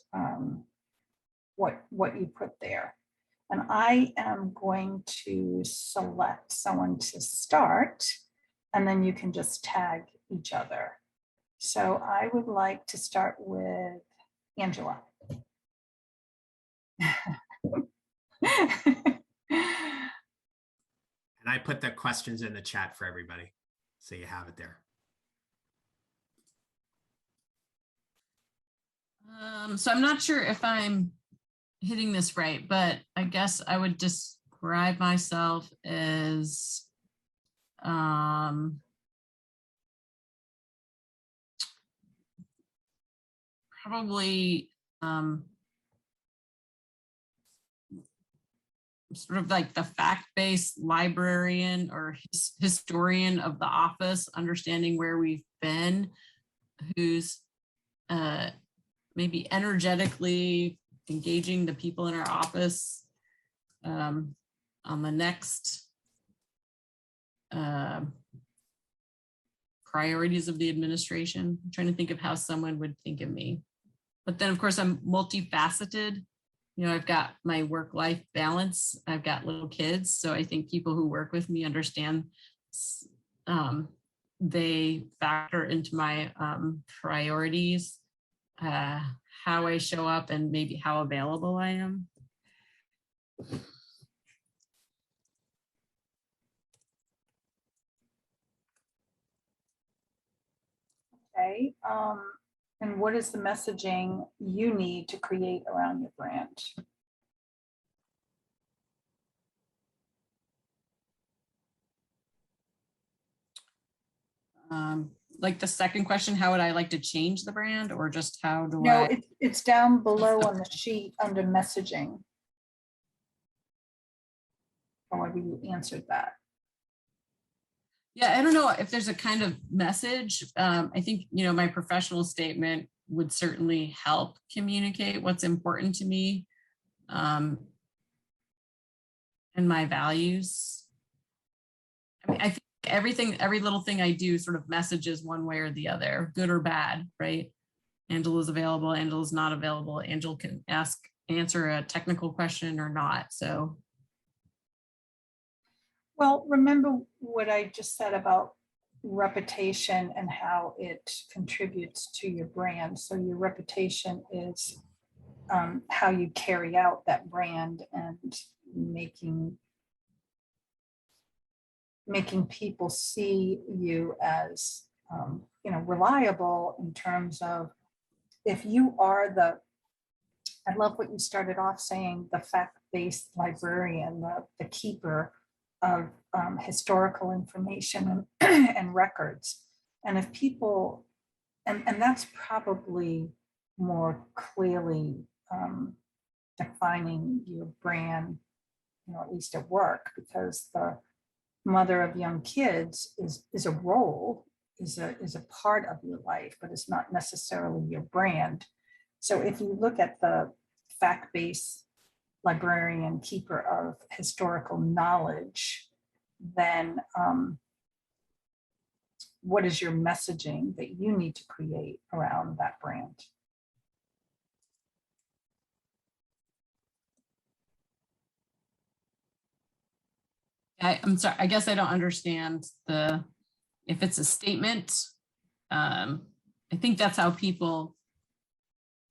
what you put there. And I am going to select someone to start, and then you can just tag each other. So I would like to start with Angela. And I put the questions in the chat for everybody, so you have it there. So I'm not sure if I'm hitting this right, but I guess I would describe myself as probably sort of like the fact-based librarian or historian of the office, understanding where we've been, who's maybe energetically engaging the people in our office on the next priorities of the administration. I'm trying to think of how someone would think of me. But then, of course, I'm multifaceted. I've got my work-life balance. I've got little kids. So I think people who work with me understand they factor into my priorities, how I show up, and maybe how available I am. Okay. And what is the messaging you need to create around your brand? Like the second question, how would I like to change the brand, or just how do No, I? it's down below on the sheet under messaging. However you answered that. Yeah, I don't know if there's a kind of message. I think, my professional statement would certainly help communicate what's important to me and my values. I think every little thing I do sort of messages one way or the other, good or bad, right? Angela's available, Angela's not available. Angela can answer a technical question or not, so. Well, remember what I just said about reputation and how it contributes to your brand. So your reputation is how you carry out that brand and making people see you as reliable in terms of, if you are I love what you started off saying, the fact-based librarian, the keeper of historical information and records. And if people, and that's probably more clearly defining your brand, at least at work, because the mother of young kids is a role, is a part of your life, but it's not necessarily your brand. So if you look at the fact-based librarian, keeper of historical knowledge, then what is your messaging that you need to create around that brand? I'm sorry, I guess I don't understand if it's a statement. I think that's how people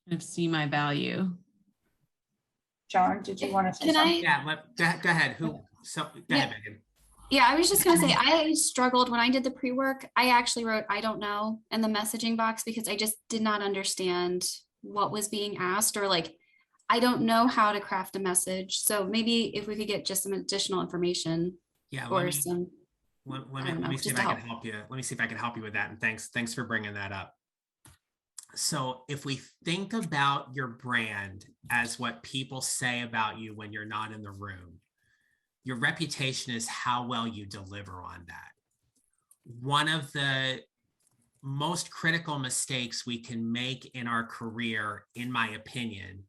kind of see my value. John, did you want to say Can something? I? Yeah, go ahead. Go Yeah. ahead, Megan. Yeah, I was just gonna say, I struggled when I did the pre-work. I actually wrote, I don't know, in the messaging box because I just did not understand what was being asked, or like, I don't know how to craft a message. So maybe if we could get just some additional information Yeah, or some, let I don't me know, see if just I to can help. help you. Let me see if I can help you with that. And thanks for bringing that up. So if we think about your brand as what people say about you when you're not in the room, your reputation is how well you deliver on that. One of the most critical mistakes we can make in our career, in my opinion,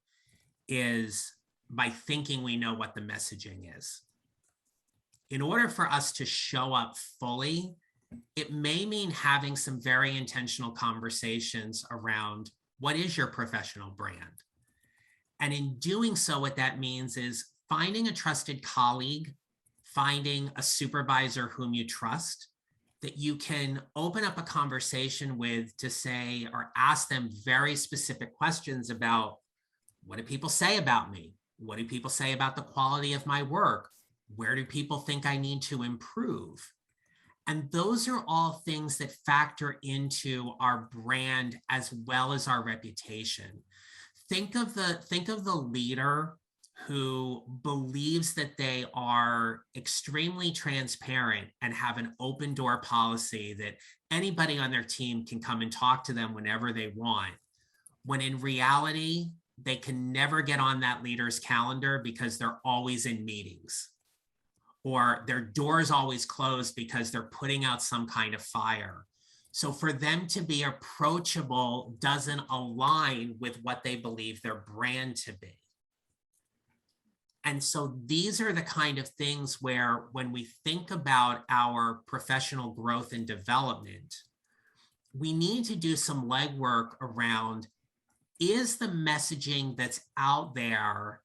is by thinking we know what the messaging is. In order for us to show up fully, it may mean having some very intentional conversations around what is your professional brand. And in doing so, what that means is finding a trusted colleague, finding a supervisor whom you trust, that you can open up a conversation with to say or ask them very specific questions about, what do people say about me? What do people say about the quality of my work? Where do people think I need to improve? And those are all things that factor into our brand as well as our reputation. Think of the leader who believes that they are extremely transparent and have an open door policy that anybody on their team can come and talk to them whenever they want, when in reality, they can never get on that leader's calendar because they're always in meetings, or their door's always closed because they're putting out some kind of fire. So for them to be approachable doesn't align with what they believe their brand to be. And so these are the kind of things where when we think about our professional growth and development, we need to do some legwork around, is the messaging that's out there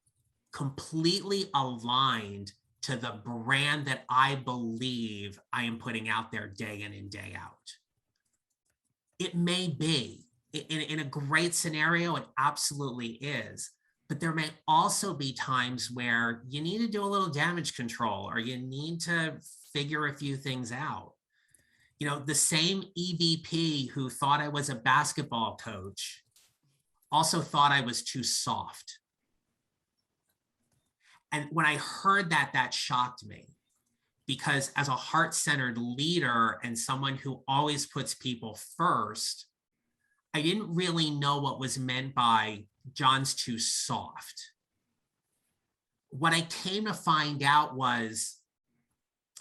completely aligned to the brand that I believe I am putting out there day in and day out? It may be. In a great scenario, it absolutely is. But there may also be times where you need to do a little damage control, or you need to figure a few things out. The same EVP who thought I was a basketball coach also thought I was too soft. And when I heard that, that shocked me, because as a heart-centered leader and someone who always puts people first, I didn't really know what was meant by John's too soft. What I came to find out was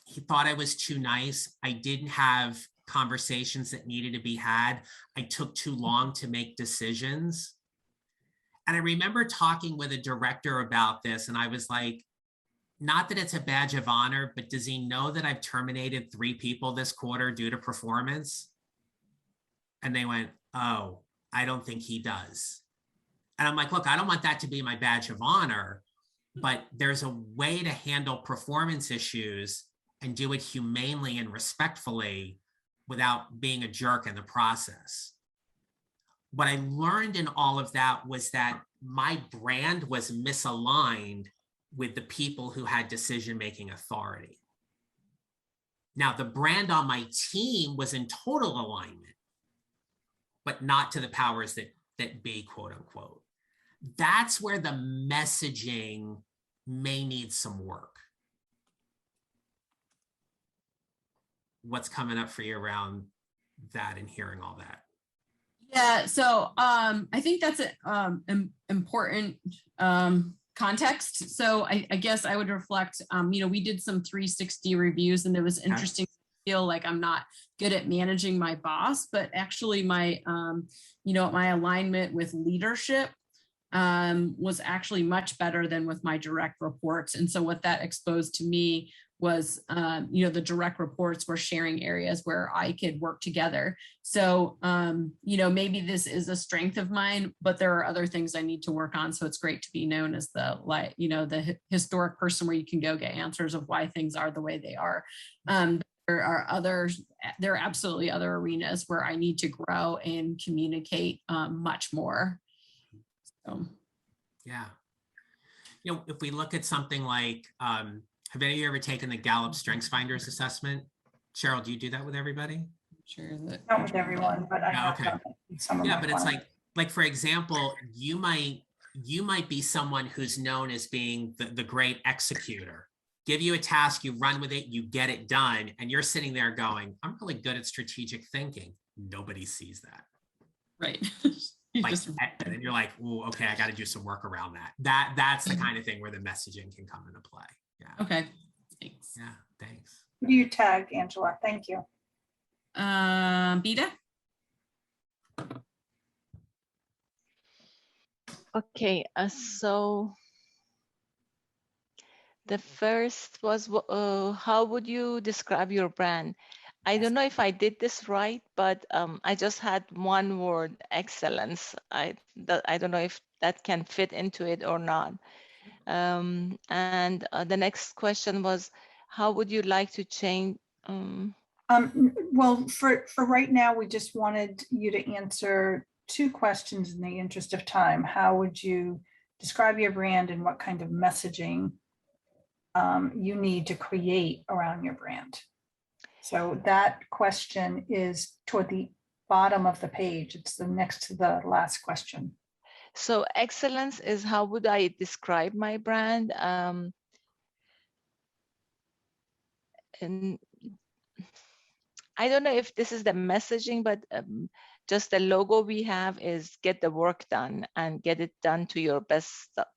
he thought I was too nice. I didn't have conversations that needed to be had. I took too long to make decisions. And I remember talking with a director about this, and I was like, not that it's a badge of honor, but does he know that I've terminated 3 people this quarter due to performance? And they went, oh, I don't think he does. And I'm like, look, I don't want that to be my badge of honor, but there's a way to handle performance issues and do it humanely and respectfully without being a jerk in the process. What I learned in all of that was that my brand was misaligned with the people who had decision-making authority. Now, the brand on my team was in total alignment, but not to the powers that be, quote unquote. That's where the messaging may need some work. What's coming up for you around that and hearing all that. Yeah, so I think that's an important context. So I guess I would reflect, we did some 360 reviews, and it was interesting to feel like I'm not good at managing my boss, but actually my, my alignment with leadership was actually much better than with my direct reports. And so what that exposed to me was, the direct reports were sharing areas where I could work together. So, maybe this is a strength of mine, but there are other things I need to work on. So it's great to be known as the historic person where you can go get answers of why things are the way they are. There are absolutely other arenas where I need to grow and communicate much more. So. Yeah. If we look at something like, have any of you ever taken the Gallup Strengths Finders assessment? Cheryl, do you do that with everybody? Sure. Not with everyone, but I have Okay. done it with some of Yeah, my but it's clients. like for example, you might be someone who's known as being the great executor. Give you a task, you run with it, you get it done, and you're sitting there going, I'm really good at strategic thinking. Nobody sees that. Right. And then you're like, oh, okay, I got to do some work around that. That's the kind of thing where the messaging can come into play. Yeah. Okay. Thanks. Yeah. Thanks. Who do you tag, Angela? Thank you. Beta. Okay, so the first was, how would you describe your brand? I don't know if I did this right, but I just had one word, excellence. I don't know if that can fit into it or not. And the next question was, how would you like to change? Well, for right now, we just wanted you to answer 2 questions in the interest of time. How would you describe your brand, and what kind of messaging you need to create around your brand? So that question is toward the bottom of the page. It's the next to the last question. So excellence is, how would I describe my brand? And I don't know if this is the messaging, but just the logo we have is get the work done and get it done to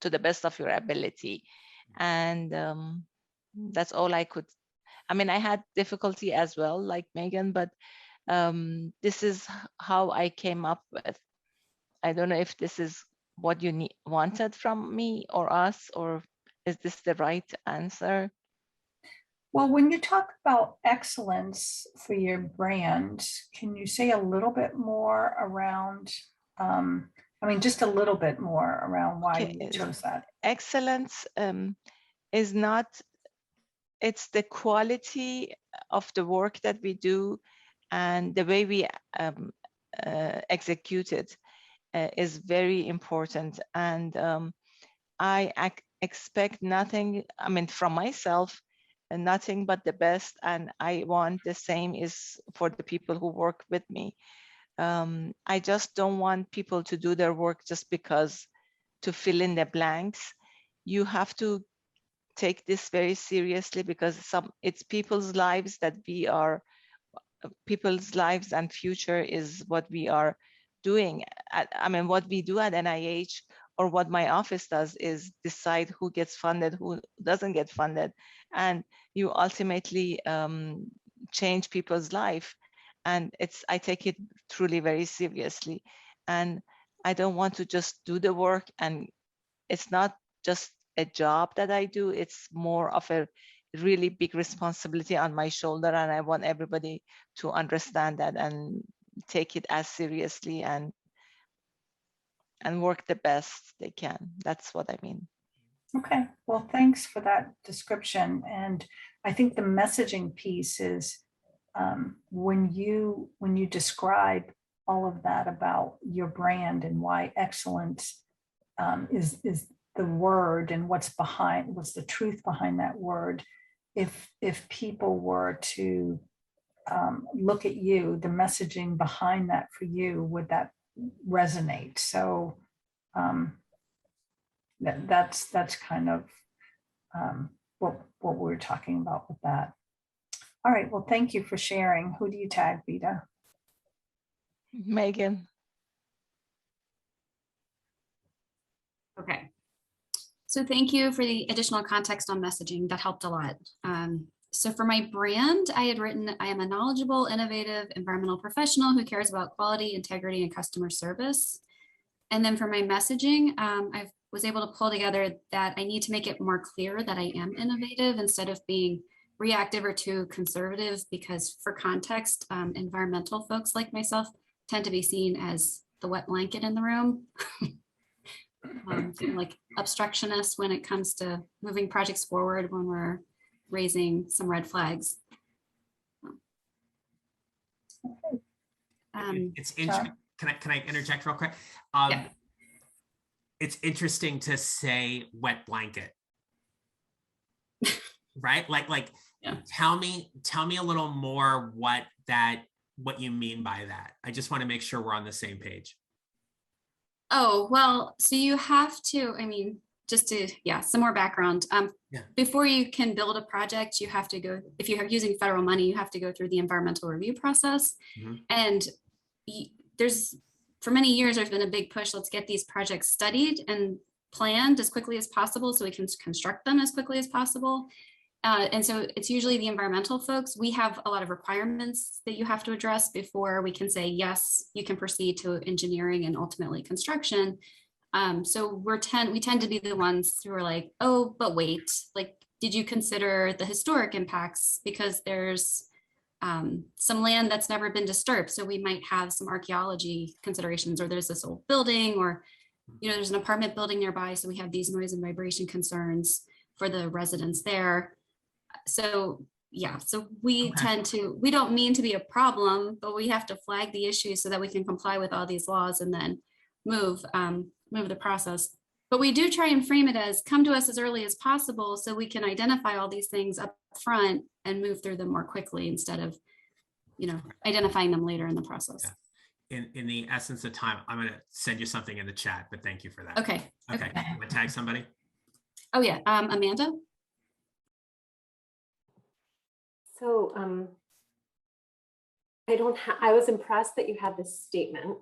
the best of your ability. And that's all I could. I mean, I had difficulty as well, like Megan, but this is how I came up with. I don't know if this is what you wanted from me or us, or is this the right answer? Well, when you talk about excellence for your brand, can you say a little bit more around, just a little bit more around why Okay. you chose that? Excellence is not, it's the quality of the work that we do and the way we execute it is very important. And I expect nothing, from myself, nothing but the best. And I want the same is for the people who work with me. I just don't want people to do their work just because to fill in the blanks. You have to take this very seriously, because it's people's lives that people's lives and future is what we are doing. What we do at NIH, or what my office does, is decide who gets funded, who doesn't get funded, and you ultimately change people's life. And I take it truly very seriously, and I don't want to just do the work, and it's not just a job that I do, it's more of a really big responsibility on my shoulder, and I want everybody to understand that and take it as seriously and work the best they can. That's what I mean. Okay, well, thanks for that description. And I think the messaging piece is when you describe all of that about your brand and why excellence is the word, and what's the truth behind that word. If people were to look at you, the messaging behind that for you, would that resonate? So that's kind of what we're talking about with that. All right, well, thank you for sharing. Who do you tag, Vita? Megan. Okay. So thank you for the additional context on messaging. That helped a lot. So for my brand, I had written, I am a knowledgeable, innovative environmental professional who cares about quality, integrity, and customer service. And then for my messaging, I was able to pull together that I need to make it more clear that I am innovative instead of being reactive or too conservative, because for context, environmental folks like myself tend to be seen as the wet blanket in the room. Like obstructionists when it comes to moving projects forward when we're raising some red flags. It's John? interesting. Can I interject real quick? Yeah. It's interesting to say wet blanket. Right? Like Yeah. tell me a little more what you mean by that. I just want to make sure we're on the same page. Oh, well, so you have to, I mean, just to, yeah, some more background. Yeah. Before you can build a project, you have to go, if you're using federal money, you have to go through the environmental review process. Mhm. And there's, for many years, there's been a big push, let's get these projects studied and planned as quickly as possible so we can construct them as quickly as possible. And so it's usually the environmental folks. We have a lot of requirements that you have to address before we can say, yes, you can proceed to engineering and ultimately construction. So we tend to be the ones who are like, oh, but wait, like, did you consider the historic impacts? Because there's some land that's never been disturbed. So we might have some archaeology considerations, or there's this old building, or, there's an apartment building nearby. So we have these noise and vibration concerns for the residents there. So yeah, so we we don't mean to be a problem, but we have to flag the issues so that we can comply with all these laws and then move the process. But we do try and frame it as come to us as early as possible so we can identify all these things up front and move through them more quickly instead of, identifying them later in the process. Yeah. In the essence of time, I'm going to send you something in the chat, but thank you for that. Okay. Okay. Want to tag somebody? Oh yeah, Amanda? So I was impressed that you had this statement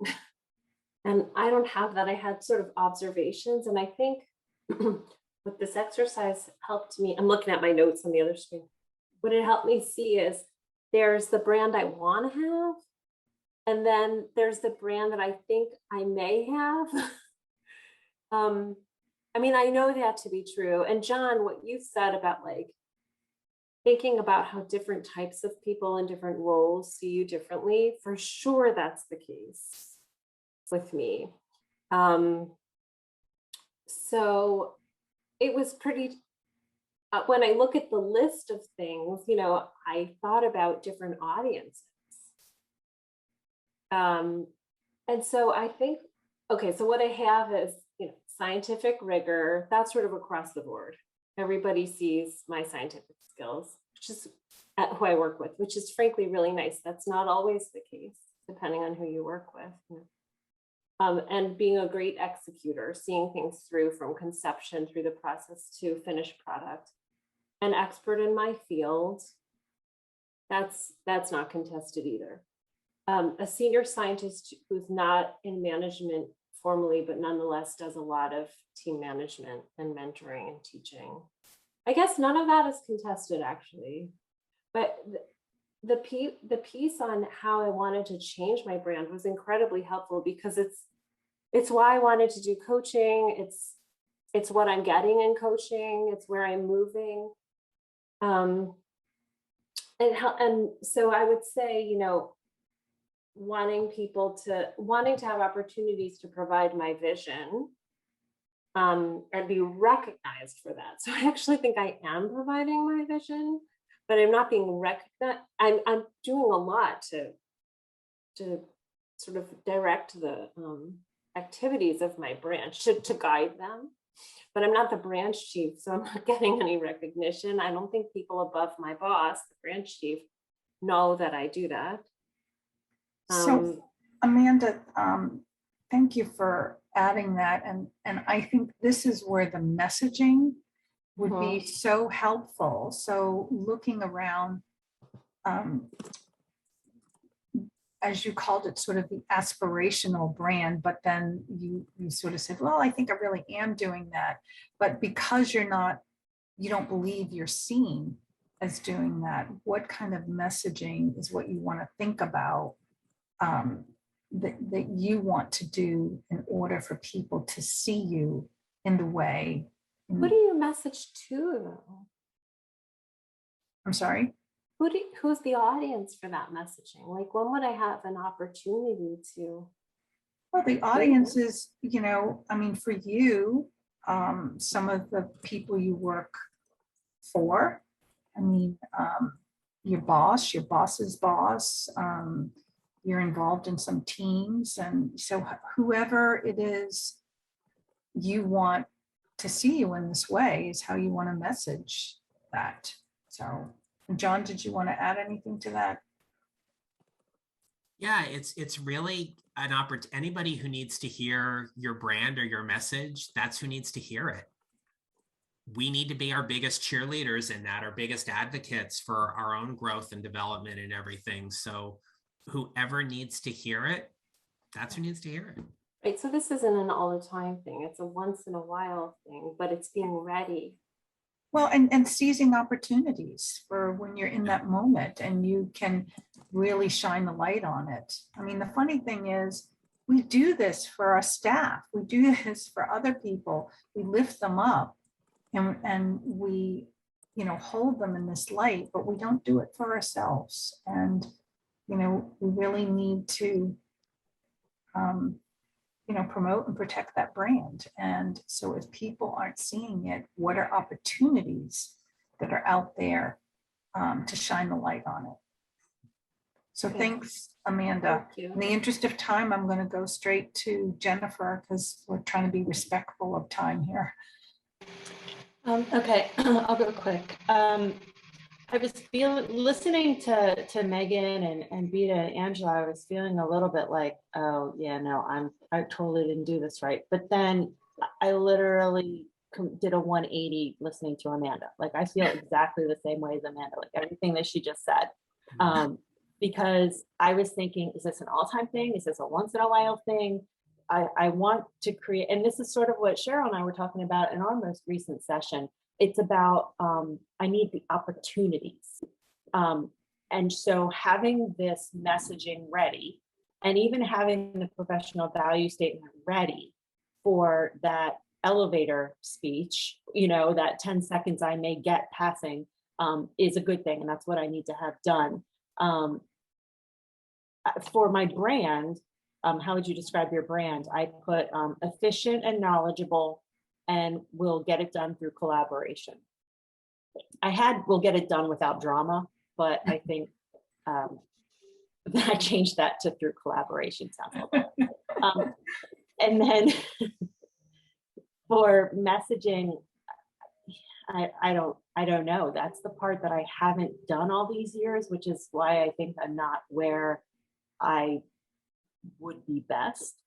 and I don't have that. I had sort of observations, and I think what this exercise helped me, I'm looking at my notes on the other screen. What it helped me see is there's the brand I want to have, and then there's the brand that I think I may have. I mean, I know that to be true. And John, what you said about like thinking about how different types of people in different roles see you differently, for sure that's the case with me. So it was pretty, when I look at the list of things, I thought about different audiences. And so I think, okay, so what I have is, scientific rigor, that's sort of across the board. Everybody sees my scientific skills, which is who I work with, which is frankly really nice. That's not always the case, depending on who you work with. And being a great executor, seeing things through from conception through the process to finished product. An expert in my field, that's not contested either. A senior scientist who's not in management formally, but nonetheless does a lot of team management and mentoring and teaching. I guess none of that is contested actually, but the piece on how I wanted to change my brand was incredibly helpful because it's why I wanted to do coaching. It's what I'm getting in coaching. It's where I'm moving. And so I would say, wanting to have opportunities to provide my vision and be recognized for that. So I actually think I am providing my vision, but I'm not being recognized. I'm doing a lot to sort of direct the activities of my branch to guide them, but I'm not the branch chief, so I'm not getting any recognition. I don't think people above my boss, the branch chief, know that I do that. So Amanda, thank you for adding that. And I think this is where the messaging would be so helpful. So looking around, as you called it, sort of the aspirational brand, but then you sort of said, well, I think I really am doing that. But because you don't believe you're seen as doing that, what kind of messaging is what you want to think about that you want to do in order for people to see you in the way? Who do you message to though? I'm sorry? Who's the audience for that messaging? Like, when would I have an opportunity to? Well, the audience is, I mean, for you, some of the people you work for, I mean, your boss's boss, you're involved in some teams. And so whoever it is you want to see you in this way is how you want to message that. So, John, did you want to add anything to that? Yeah, it's really an opportunity. Anybody who needs to hear your brand or your message, that's who needs to hear it. We need to be our biggest cheerleaders in that, our biggest advocates for our own growth and development and everything. So whoever needs to hear it, that's who needs to hear it. Right. So this isn't an all the time thing. It's a once in a while thing, but it's being ready. Well, and seizing opportunities for when you're in that moment and you can really shine the light on it. I mean, the funny thing is, we do this for our staff. We do this for other people. We lift them up and we, hold them in this light, but we don't do it for ourselves. And, we really need to, promote and protect that brand. And so if people aren't seeing it, what are opportunities that are out there to shine the light on it? So thanks, Amanda. Thank you. In the interest of time, I'm going to go straight to Jennifer because we're trying to be respectful of time here. Okay, I'll go quick. I was listening to Megan and Beta and Angela, I was feeling a little bit like, oh yeah, no, I totally didn't do this right. But then I literally did a 180 listening to Amanda. Like, I feel exactly the same way as Amanda, like everything that she just said. Because I was thinking, is this an all-time thing? Is this a once in a while thing? I want to create, and this is sort of what Cheryl and I were talking about in our most recent session. It's about, I need the opportunities. And so having this messaging ready and even having the professional value statement ready for that elevator speech, that 10 seconds I may get passing is a good thing. And that's what I need to have done. For my brand, how would you describe your brand? I put efficient and knowledgable, and we'll get it done through collaboration. We'll get it done without drama, but I think I changed that to through collaboration. Sounds okay. And then for messaging, I don't know. That's the part that I haven't done all these years, which is why I think I'm not where I would be best.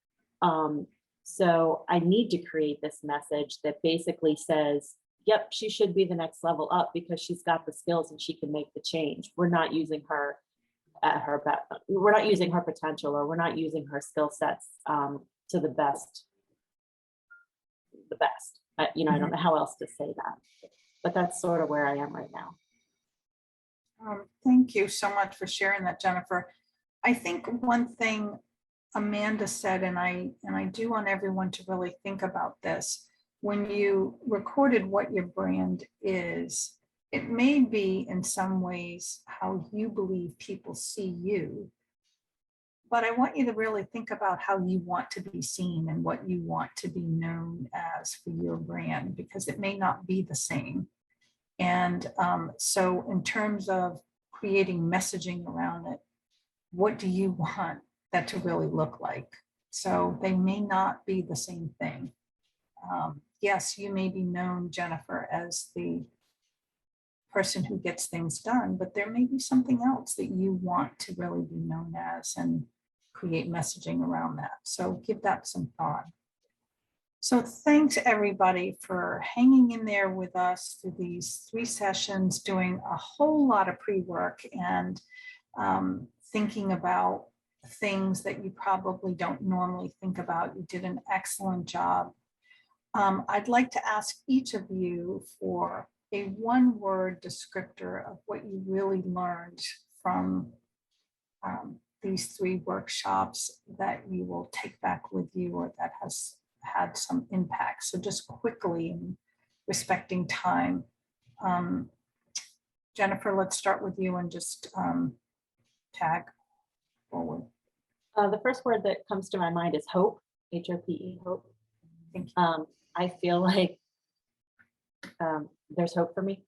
So I need to create this message that basically says, yep, she should be the next level up because she's got the skills and she can make the change. We're not using her at her best. We're not using her potential, or we're not using her skill sets to the best. I don't know how else to say that, but that's sort of where I am right now. Thank you so much for sharing that, Jennifer. I think one thing Amanda said, and I do want everyone to really think about this, when you recorded what your brand is, it may be in some ways how you believe people see you, but I want you to really think about how you want to be seen and what you want to be known as for your brand, because it may not be the same. And so in terms of creating messaging around it, what do you want that to really look like? So they may not be the same thing. Yes, you may be known, Jennifer, as the person who gets things done, but there may be something else that you want to really be known as and create messaging around that. So give that some thought. So thanks everybody for hanging in there with us through these 3 sessions, doing a whole lot of pre-work and thinking about things that you probably don't normally think about. You did an excellent job. I'd like to ask each of you for a one-word descriptor of what you really learned from these 3 workshops that you will take back with you or that has had some impact. So just quickly, and respecting time. Jennifer, let's start with you and just tag forward. The first word that comes to my mind is hope, H-O-P-E, hope. Thank you. I feel like there's hope for me.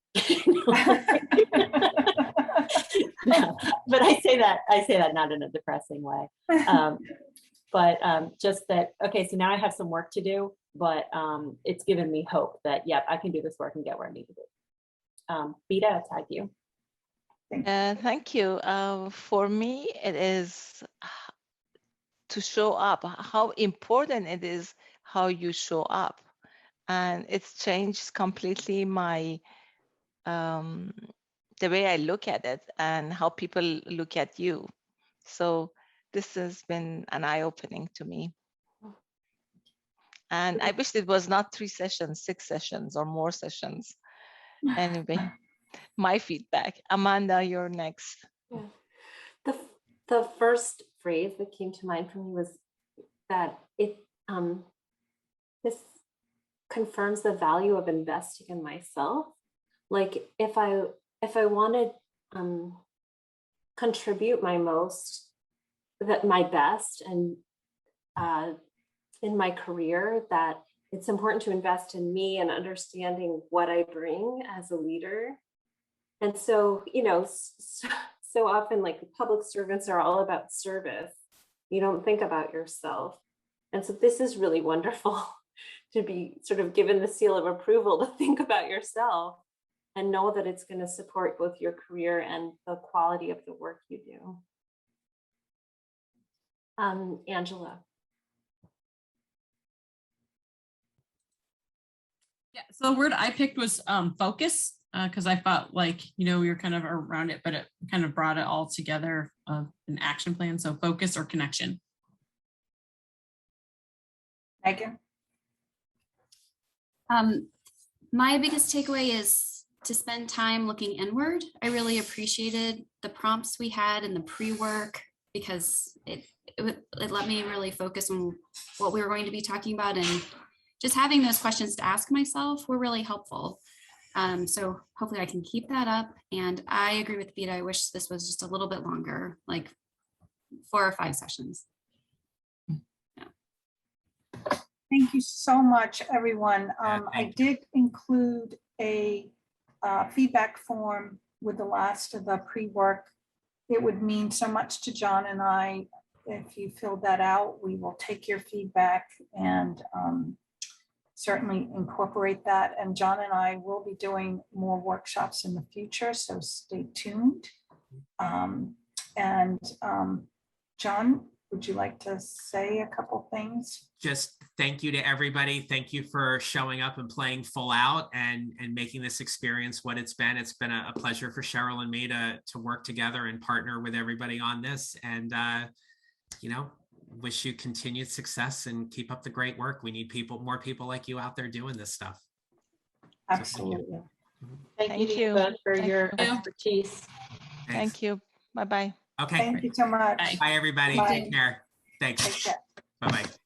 No, but I say that not in a depressing way. But just that, okay, so now I have some work to do, but it's given me hope that, yeah, I can do this work and get where I need to be. Beta, I'll tag you. Thank you. For me, it is to show up, how important it is how you show up. And it's changed completely my, the way I look at it and how people look at you. So this has been an eye-opening to me. And I wish it was not 3 sessions, 6 sessions or more sessions. Anyway, my feedback. Amanda, you're next. Yeah. The first phrase that came to mind for me was that this confirms the value of investing in myself. Like if I want to contribute my most, my best, and in my career, that it's important to invest in me and understanding what I bring as a leader. And so, you know, so often, like, public servants are all about service. You don't think about yourself. And so this is really wonderful to be sort of given the seal of approval to think about yourself and know that it's going to support both your career and the quality of the work you do. Angela. Yeah, so the word I picked was focus, because I felt like, you know, we were kind of around it, but it kind of brought it all together, an action plan. So focus or connection. Megan? My biggest takeaway is to spend time looking inward. I really appreciated the prompts we had and the pre-work, because it let me really focus on what we were going to be talking about, and just having those questions to ask myself were really helpful. So hopefully I can keep that up. And I agree with Beta. I wish this was just a little bit longer, like 4 or 5 sessions. Thank you so much, everyone. I did include a feedback form with the last of the pre-work. It would mean so much to John and I if you filled that out. We will take your feedback and certainly incorporate that. And John and I will be doing more workshops in the future, so stay tuned. John, would you like to say a couple things? Just thank you to everybody. Thank you for showing up and playing full out and making this experience what it's been. It's been a pleasure for Cheryl and me to work together and partner with everybody on this. And, you know, wish you continued success and keep up the great work. We need more people like you out there doing this stuff. Absolutely. Thank you both for your expertise. Thank you. Bye-bye. Okay. Thank you so much. Bye, everybody. Bye. Take care. Thanks. Take care. Bye-bye.